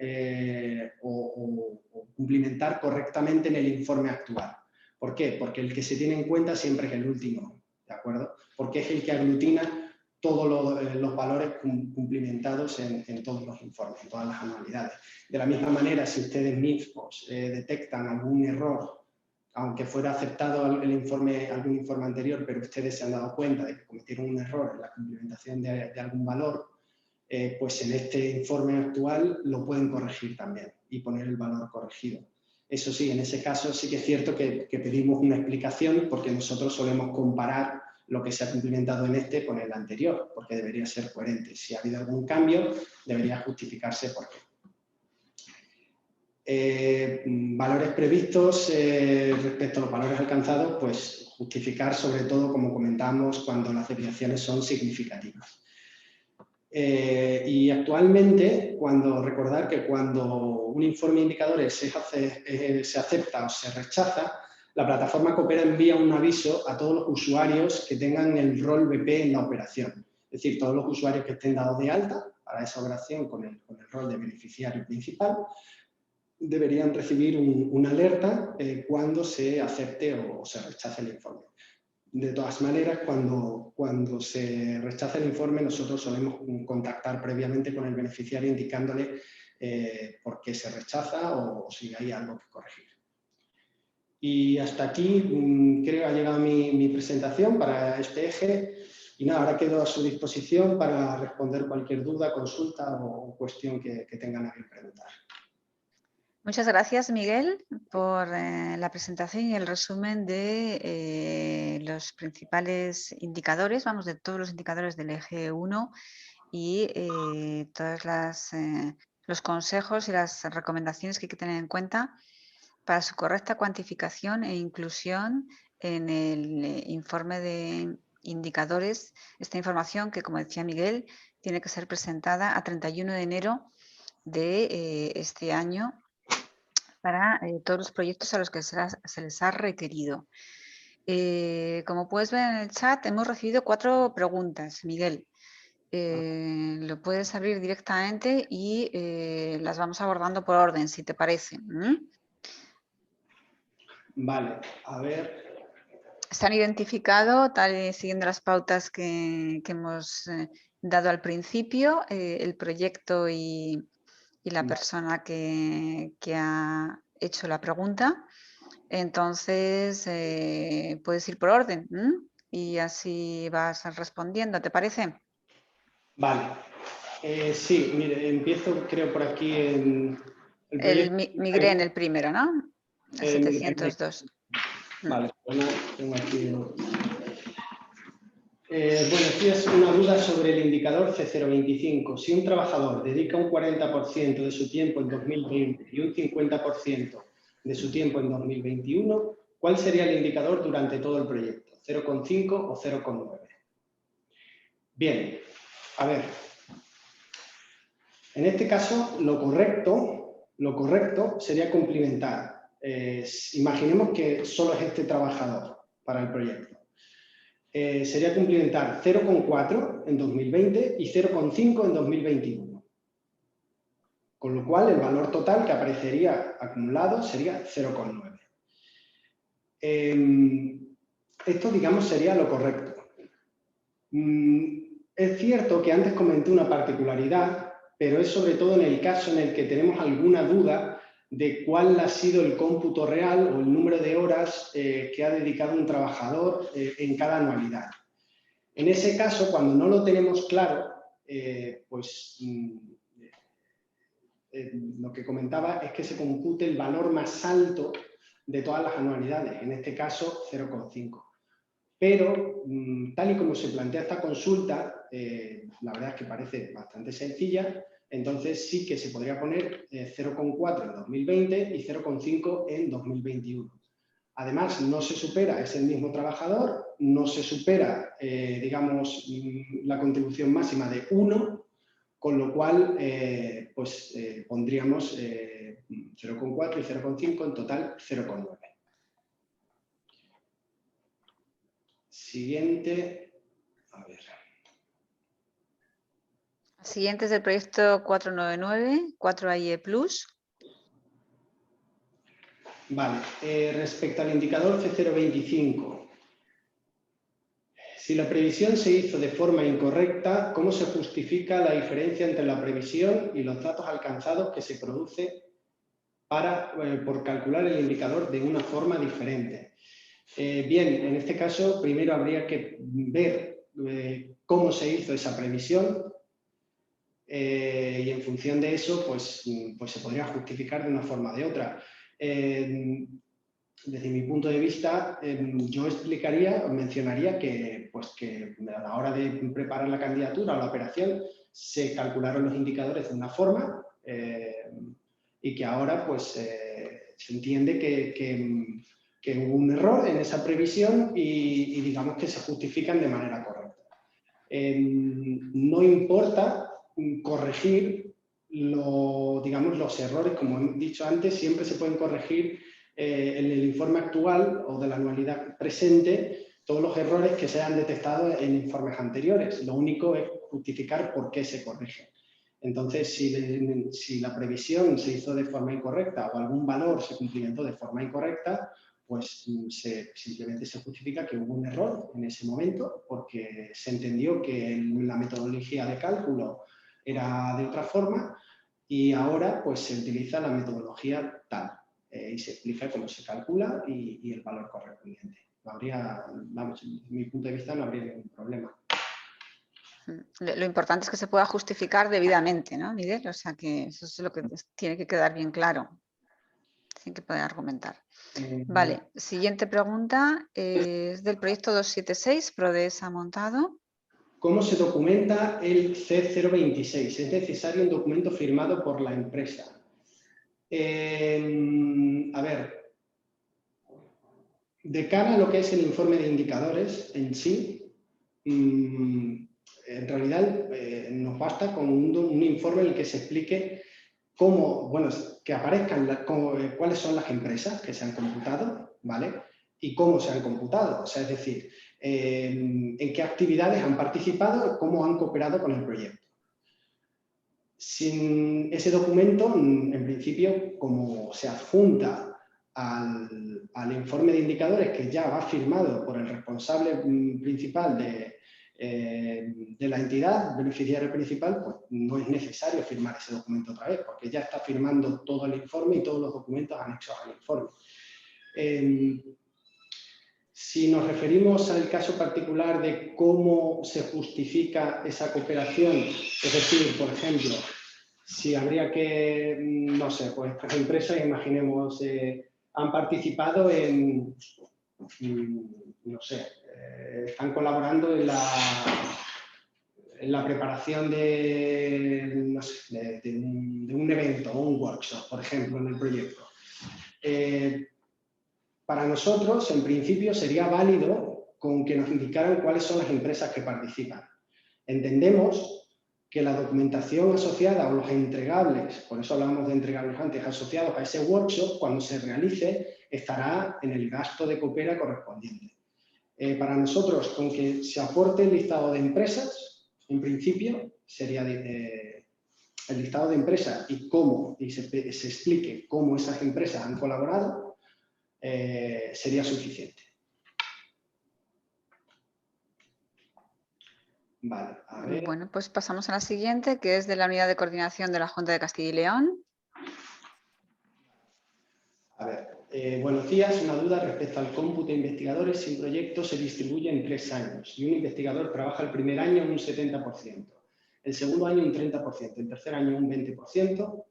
o cumplimentar correctamente en el informe actual. ¿Por qué? Porque el que se tiene en cuenta siempre es el último, ¿de acuerdo? Porque es el que aglutina todos los valores cumplimentados en todos los informes, en todas las anualidades. De la misma manera, si ustedes mismos detectan algún error, aunque fuera aceptado algún informe anterior, pero ustedes se han dado cuenta de que cometieron un error en la cumplimentación de algún valor, pues en este informe actual lo pueden corregir también y poner el valor corregido. Eso sí, en ese caso sí que es cierto que pedimos una explicación porque nosotros solemos comparar lo que se ha cumplimentado en este con el anterior, porque debería ser coherente. Si ha habido algún cambio, debería justificarse por qué. Valores previstos respecto a los valores alcanzados, pues justificar sobre todo, como comentamos, cuando las desviaciones son significativas. Y actualmente, recordar que cuando un informe de indicadores se acepta o se rechaza, la plataforma Coopera envía un aviso a todos los usuarios que tengan el rol BP en la operación. Es decir, todos los usuarios que estén dados de alta para esa operación con el rol de beneficiario principal, deberían recibir una alerta cuando se acepte o se rechace el informe. De todas maneras, cuando se rechaza el informe, nosotros solemos contactar previamente con el beneficiario indicándole por qué se rechaza o si hay algo que corregir. Y hasta aquí creo ha llegado mi presentación para este eje. Y nada, ahora quedo a su disposición para responder cualquier duda, consulta o cuestión que tengan a preguntar. Muchas gracias, Miguel, por la presentación y el resumen de los principales indicadores, de todos los indicadores del eje 1 y todos los consejos y las recomendaciones que hay que tener en cuenta para su correcta cuantificación e inclusión en el informe de indicadores. Esta información que, como decía Miguel, tiene que ser presentada a 31 de enero de este año para todos los proyectos a los que se les ha requerido. Como puedes ver en el chat, hemos recibido 4 preguntas, Miguel. Lo puedes abrir directamente y las vamos abordando por orden, si te parece. Vale, a ver. Se han identificado, siguiendo las pautas que hemos dado al principio, el proyecto y la persona que ha hecho la pregunta. Entonces, puedes ir por orden y así vas respondiendo, ¿te parece? Vale. Sí, mire, empiezo creo por aquí en el proyecto. Migren, el primero, ¿no? El 702. Vale, bueno, tengo aquí. Bueno, aquí es una duda sobre el indicador C025. Si un trabajador dedica un 40% de su tiempo en 2020 y un 50% de su tiempo en 2021, ¿cuál sería el indicador durante todo el proyecto? ¿0,5 o 0,9? Bien, a ver. En este caso, lo correcto sería complementar. Imaginemos que solo es este trabajador para el proyecto. Sería complementar 0,4 en 2020 y 0,5 en 2021. Con lo cual, el valor total que aparecería acumulado sería 0,9. Esto, digamos, sería lo correcto. Es cierto que antes comenté una particularidad, pero es sobre todo en el caso en el que tenemos alguna duda de cuál ha sido el cómputo real o el número de horas que ha dedicado un trabajador en cada anualidad. En ese caso, cuando no lo tenemos claro, lo que comentaba es que se compute el valor más alto de todas las anualidades, en este caso 0,5. Pero, tal y como se plantea esta consulta, la verdad es que parece bastante sencilla, entonces sí que se podría poner 0,4 en 2020 y 0,5 en 2021. Además, no se supera, es el mismo trabajador, no se supera, digamos, la contribución máxima de 1, con lo cual, pondríamos 0,4 y 0,5, en total 0,9. Siguiente, a ver. Siguiente es del proyecto 499, 4AIE Plus. Vale, respecto al indicador C025, si la previsión se hizo de forma incorrecta, ¿cómo se justifica la diferencia entre la previsión y los datos alcanzados que se produce por calcular el indicador de una forma diferente? Bien, en este caso, primero habría que ver cómo se hizo esa previsión y en función de eso, pues se podría justificar de una forma o de otra. Desde mi punto de vista, yo explicaría o mencionaría que a la hora de preparar la candidatura o la operación se calcularon los indicadores de una forma y que ahora se entiende que hubo un error en esa previsión y digamos que se justifican de manera correcta. No importa corregir los errores, como he dicho antes, siempre se pueden corregir en el informe actual o de la anualidad presente todos los errores que se han detectado en informes anteriores. Lo único es justificar por qué se corrigen. Entonces, si la previsión se hizo de forma incorrecta o algún valor se cumplimentó de forma incorrecta, pues simplemente se justifica que hubo un error en ese momento porque se entendió que la metodología de cálculo era de otra forma y ahora pues se utiliza la metodología tal y se explica cómo se calcula y el valor correspondiente. No habría, vamos, desde mi punto de vista no habría ningún problema. Lo importante es que se pueda justificar debidamente, ¿no, Miguel? O sea que eso es lo que tiene que quedar bien claro. Tiene que poder argumentar. Vale, siguiente pregunta es del proyecto 276, PRODESA montado. ¿Cómo se documenta el C026? ¿Es necesario un documento firmado por la empresa? A ver, de cara a lo que es el informe de indicadores en sí, en realidad nos basta con un informe en el que se explique que aparezcan cuáles son las empresas que se han computado, ¿vale? Y cómo se han computado, o sea, es decir, en qué actividades han participado, cómo han cooperado con el proyecto. Sin ese documento, en principio, como se adjunta al informe de indicadores que ya va firmado por el responsable principal de la entidad, beneficiario principal, pues no es necesario firmar ese documento otra vez, porque ya está firmando todo el informe y todos los documentos anexos al informe. Si nos referimos al caso particular de cómo se justifica esa cooperación, es decir, por ejemplo, si habría que, no sé, pues estas empresas, imaginemos, han participado en, no sé, están colaborando en la preparación de, no sé, de un evento o un workshop, por ejemplo, en el proyecto. Para nosotros, en principio, sería válido con que nos indicaran cuáles son las empresas que participan. Entendemos que la documentación asociada o los entregables, por eso hablamos de entregables antes, asociados a ese workshop, cuando se realice, estará en el gasto de Coopera correspondiente. Para nosotros, con que se aporte el listado de empresas, en principio, sería el listado de empresas y cómo, y se explique cómo esas empresas han colaborado, sería suficiente. Vale, a ver. Bueno, pues pasamos a la siguiente, que es de la Unidad de Coordinación de la Junta de Castilla y León. A ver, buenos días. Una duda respecto al cómputo de investigadores si un proyecto se distribuye en 3 años y un investigador trabaja el primer año un 70%, el segundo año un 30%, el tercer año un 20%.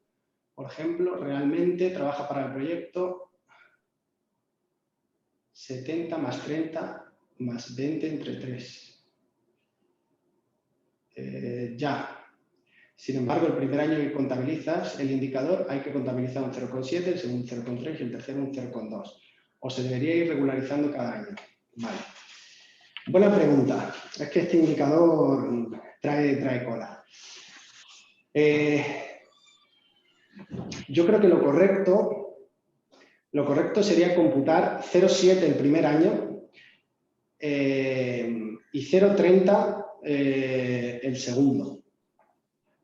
Por ejemplo, realmente trabaja para el proyecto 70 más 30 más 20 entre 3. Ya. Sin embargo, el primer año que contabilizas el indicador hay que contabilizar un 0,7, el segundo un 0,3 y el tercero un 0,2. O se debería ir regularizando cada año. Vale. Buena pregunta. Es que este indicador trae cola. Yo creo que lo correcto sería computar 0,7 el primer año y 0,30 el segundo.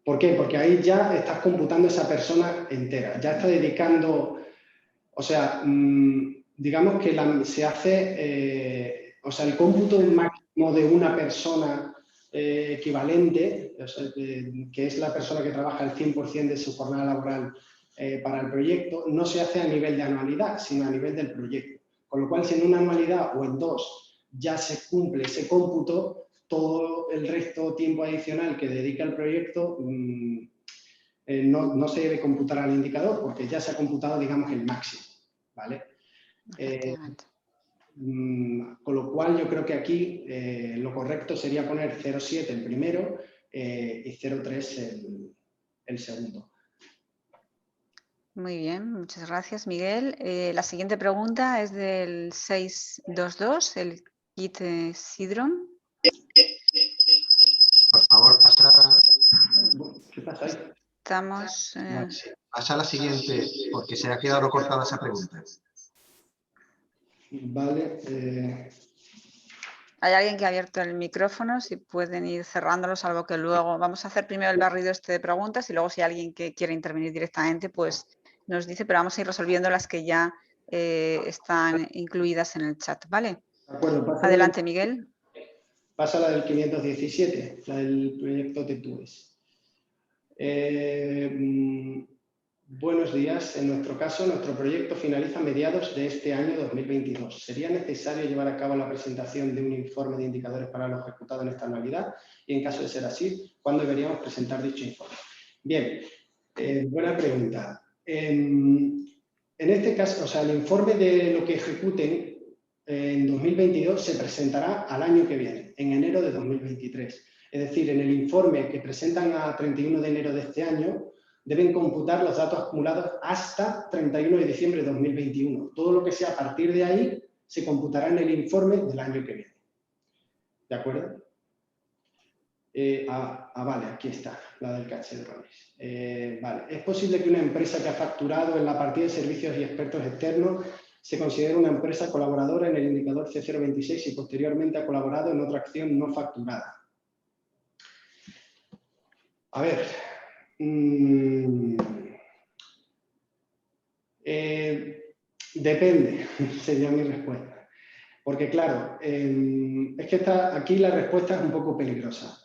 ¿Por qué? Porque ahí ya estás computando esa persona entera, ya está dedicando, o sea, digamos que se hace, o sea, el cómputo máximo de una persona equivalente, o sea, que es la persona que trabaja el 100% de su jornada laboral para el proyecto, no se hace a nivel de anualidad, sino a nivel del proyecto. Con lo cual, si en una anualidad o en 2 ya se cumple ese cómputo, todo el resto tiempo adicional que dedica el proyecto no se debe computar al indicador porque ya se ha computado, digamos, el máximo, ¿vale? Con lo cual, yo creo que aquí lo correcto sería poner 0,7 el primero y 0,3 el segundo. Muy bien, muchas gracias, Miguel. La siguiente pregunta es del 622, el kit Sidron. Por favor, pasa. ¿Qué pasa ahí? Estamos... Pasa a la siguiente, porque se ha quedado cortada esa pregunta. Vale. Hay alguien que ha abierto el micrófono, si pueden ir cerrándolo, salvo que luego vamos a hacer primero el barrido este de preguntas y luego si hay alguien que quiere intervenir directamente, pues nos dice, pero vamos a ir resolviendo las que ya están incluidas en el chat, ¿vale? De acuerdo, Adelante, Miguel. Pasa la del 517, la del proyecto TTUES. Buenos días. En nuestro caso, nuestro proyecto finaliza a mediados de este año 2022. ¿Sería necesario llevar a cabo la presentación de un informe de indicadores para lo ejecutado en esta anualidad? Y en caso de ser así, ¿cuándo deberíamos presentar dicho informe? Bien, buena pregunta. En este caso, o sea, el informe de lo que ejecuten en 2022 se presentará al año que viene, en enero de 2023. Es decir, en el informe que presentan a 31 de enero de este año, deben computar los datos acumulados hasta 31 de diciembre de 2021. Todo lo que sea a partir de ahí se computará en el informe del año que viene. ¿De acuerdo? Vale, aquí está, la del caché de drones. Vale. Es posible que una empresa que ha facturado en la partida de servicios y expertos externos se considere una empresa colaboradora en el indicador C026 y posteriormente ha colaborado en otra acción no facturada. A ver, depende, sería mi respuesta. Porque claro, es que aquí la respuesta es un poco peligrosa.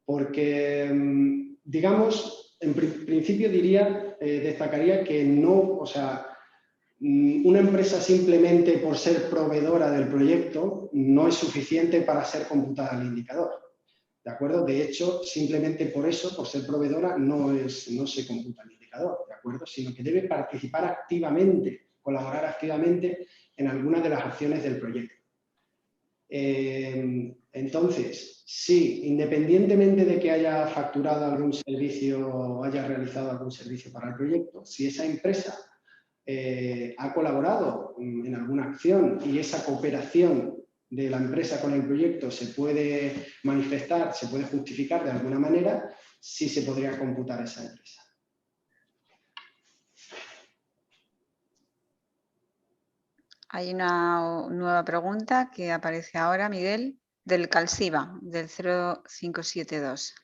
Porque, digamos, en principio destacaría que no, o sea, una empresa simplemente por ser proveedora del proyecto no es suficiente para ser computada el indicador. ¿De acuerdo? De hecho, simplemente por eso, por ser proveedora, no se computa el indicador, ¿de acuerdo? Sino que debe participar activamente, colaborar activamente en alguna de las acciones del proyecto. Entonces, sí, independientemente de que haya facturado algún servicio o haya realizado algún servicio para el proyecto, si esa empresa ha colaborado en alguna acción y esa cooperación de la empresa con el proyecto se puede manifestar, se puede justificar de alguna manera, sí se podría computar esa empresa. Hay una nueva pregunta que aparece ahora, Miguel, del Calsiva, del 0572.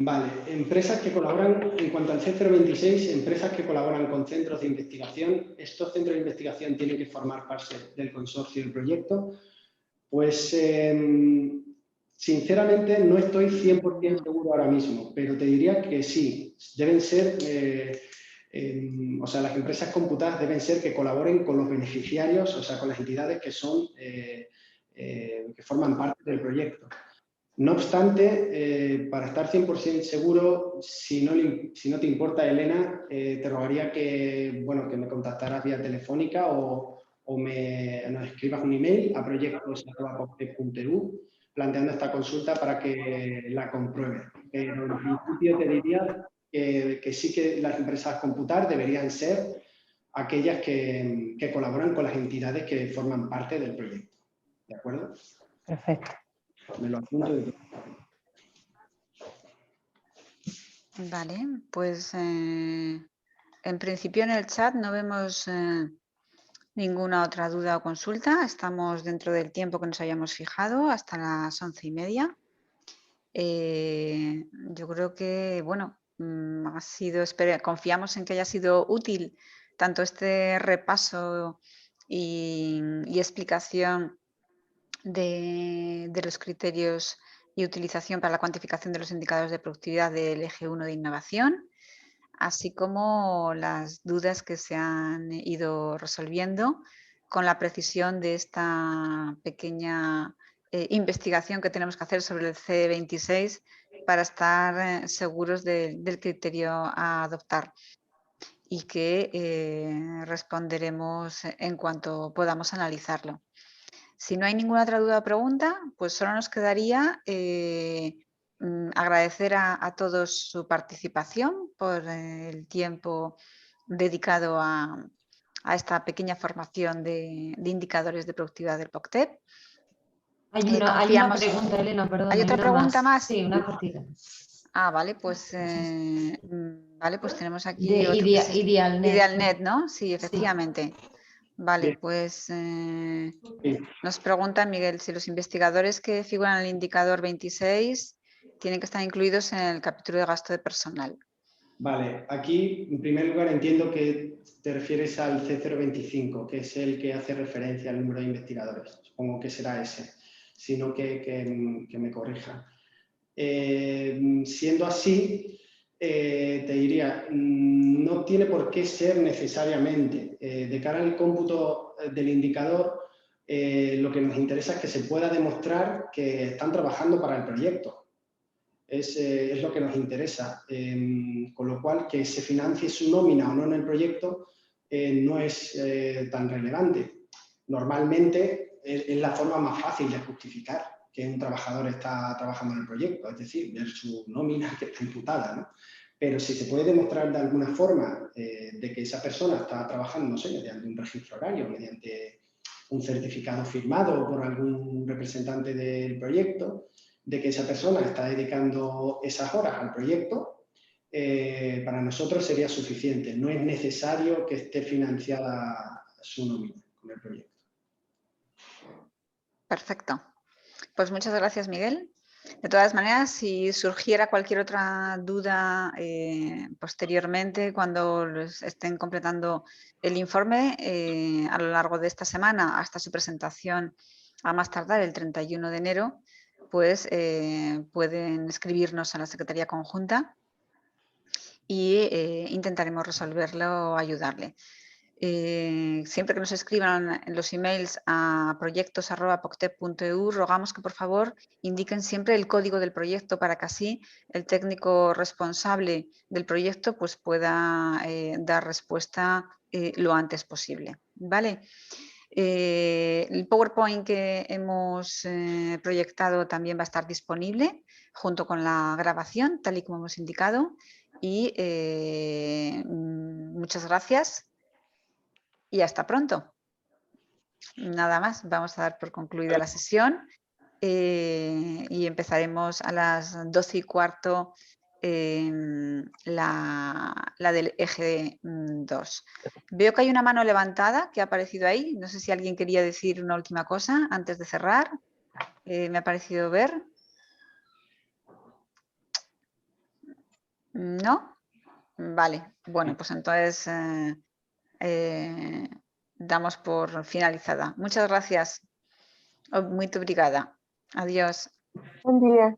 Vale, empresas que colaboran, en cuanto al C026, empresas que colaboran con centros de investigación. Estos centros de investigación tienen que formar parte del consorcio del proyecto. Pues, sinceramente, no estoy 100% seguro ahora mismo, pero te diría que sí. Deben ser, o sea, las empresas computadas deben ser que colaboren con los beneficiarios, o sea, con las entidades que son, que forman parte del proyecto. No obstante, para estar 100% seguro, si no te importa, Elena, te rogaría que, bueno, que me contactaras vía telefónica o nos escribas un email a proyectos@poctec.eu planteando esta consulta para que la compruebe. Pero en principio te diría que sí que las empresas a computar deberían ser aquellas que colaboran con las entidades que forman parte del proyecto. ¿De acuerdo? Perfecto. Me lo apunto y todo. Vale, pues en principio en el chat no vemos ninguna otra duda o consulta. Estamos dentro del tiempo que nos habíamos fijado, hasta las 11:30. Yo creo que, bueno, confiamos en que haya sido útil tanto este repaso y explicación de los criterios y utilización para la cuantificación de los indicadores de productividad del eje 1 de innovación, así como las dudas que se han ido resolviendo con la precisión de esta pequeña investigación que tenemos que hacer sobre el C26 para estar seguros del criterio a adoptar y que responderemos en cuanto podamos analizarlo. Si no hay ninguna otra duda o pregunta, pues solo nos quedaría agradecer a todos su participación por el tiempo dedicado a esta pequeña formación de indicadores de productividad del POCTEP. Hay una pregunta, Elena, perdón. ¿Hay otra pregunta más? Sí, una cortita. Ah, vale, pues, pues tenemos aquí... De Idealnet, ¿no? Sí, efectivamente. Sí. Vale, Bien. pues nos pregunta Miguel si los investigadores que figuran en el indicador 26 tienen que estar incluidos en el capítulo de gasto de personal. Vale, aquí en primer lugar entiendo que te refieres al C025, que es el que hace referencia al número de investigadores. Supongo que será ese, sino que me corrija. Siendo así, te diría, no tiene por qué ser necesariamente. De cara al cómputo del indicador, lo que nos interesa es que se pueda demostrar que están trabajando para el proyecto. Es lo que nos interesa. Con lo cual, que se financie su nómina o no en el proyecto no es tan relevante. Normalmente es la forma más fácil de justificar que un trabajador está trabajando en el proyecto, es decir, ver su nómina que está imputada, ¿no? Pero si se puede demostrar de alguna forma de que esa persona está trabajando, no sé, mediante un registro horario, mediante un certificado firmado por algún representante del proyecto de que esa persona está dedicando esas horas al proyecto, para nosotros sería suficiente. No es necesario que esté financiada su nómina con el proyecto. Perfecto. Pues muchas gracias, Miguel. De todas maneras, si surgiera cualquier otra duda posteriormente, cuando estén completando el informe, a lo largo de esta semana, hasta su presentación a más tardar el 31 de enero, pues pueden escribirnos a la Secretaría Conjunta y intentaremos resolverlo o ayudarle. Siempre que nos escriban en los emails a proyectos@poctep.eu, rogamos que por favor indiquen siempre el código del proyecto para que así el técnico responsable del proyecto pues pueda dar respuesta lo antes posible. ¿Vale? El PowerPoint que hemos proyectado también va a estar disponible junto con la grabación, tal y como hemos indicado. Y muchas gracias. Y hasta pronto. Nada más, vamos a dar por concluida la sesión y empezaremos a las 12:15 la del eje 2. Veo que hay una mano levantada que ha aparecido ahí. No sé si alguien quería decir una última cosa antes de cerrar. Me ha parecido ver. ¿No? Vale, bueno, pues entonces damos por finalizada. Muchas gracias. Muito obrigada. Adiós. Buen día.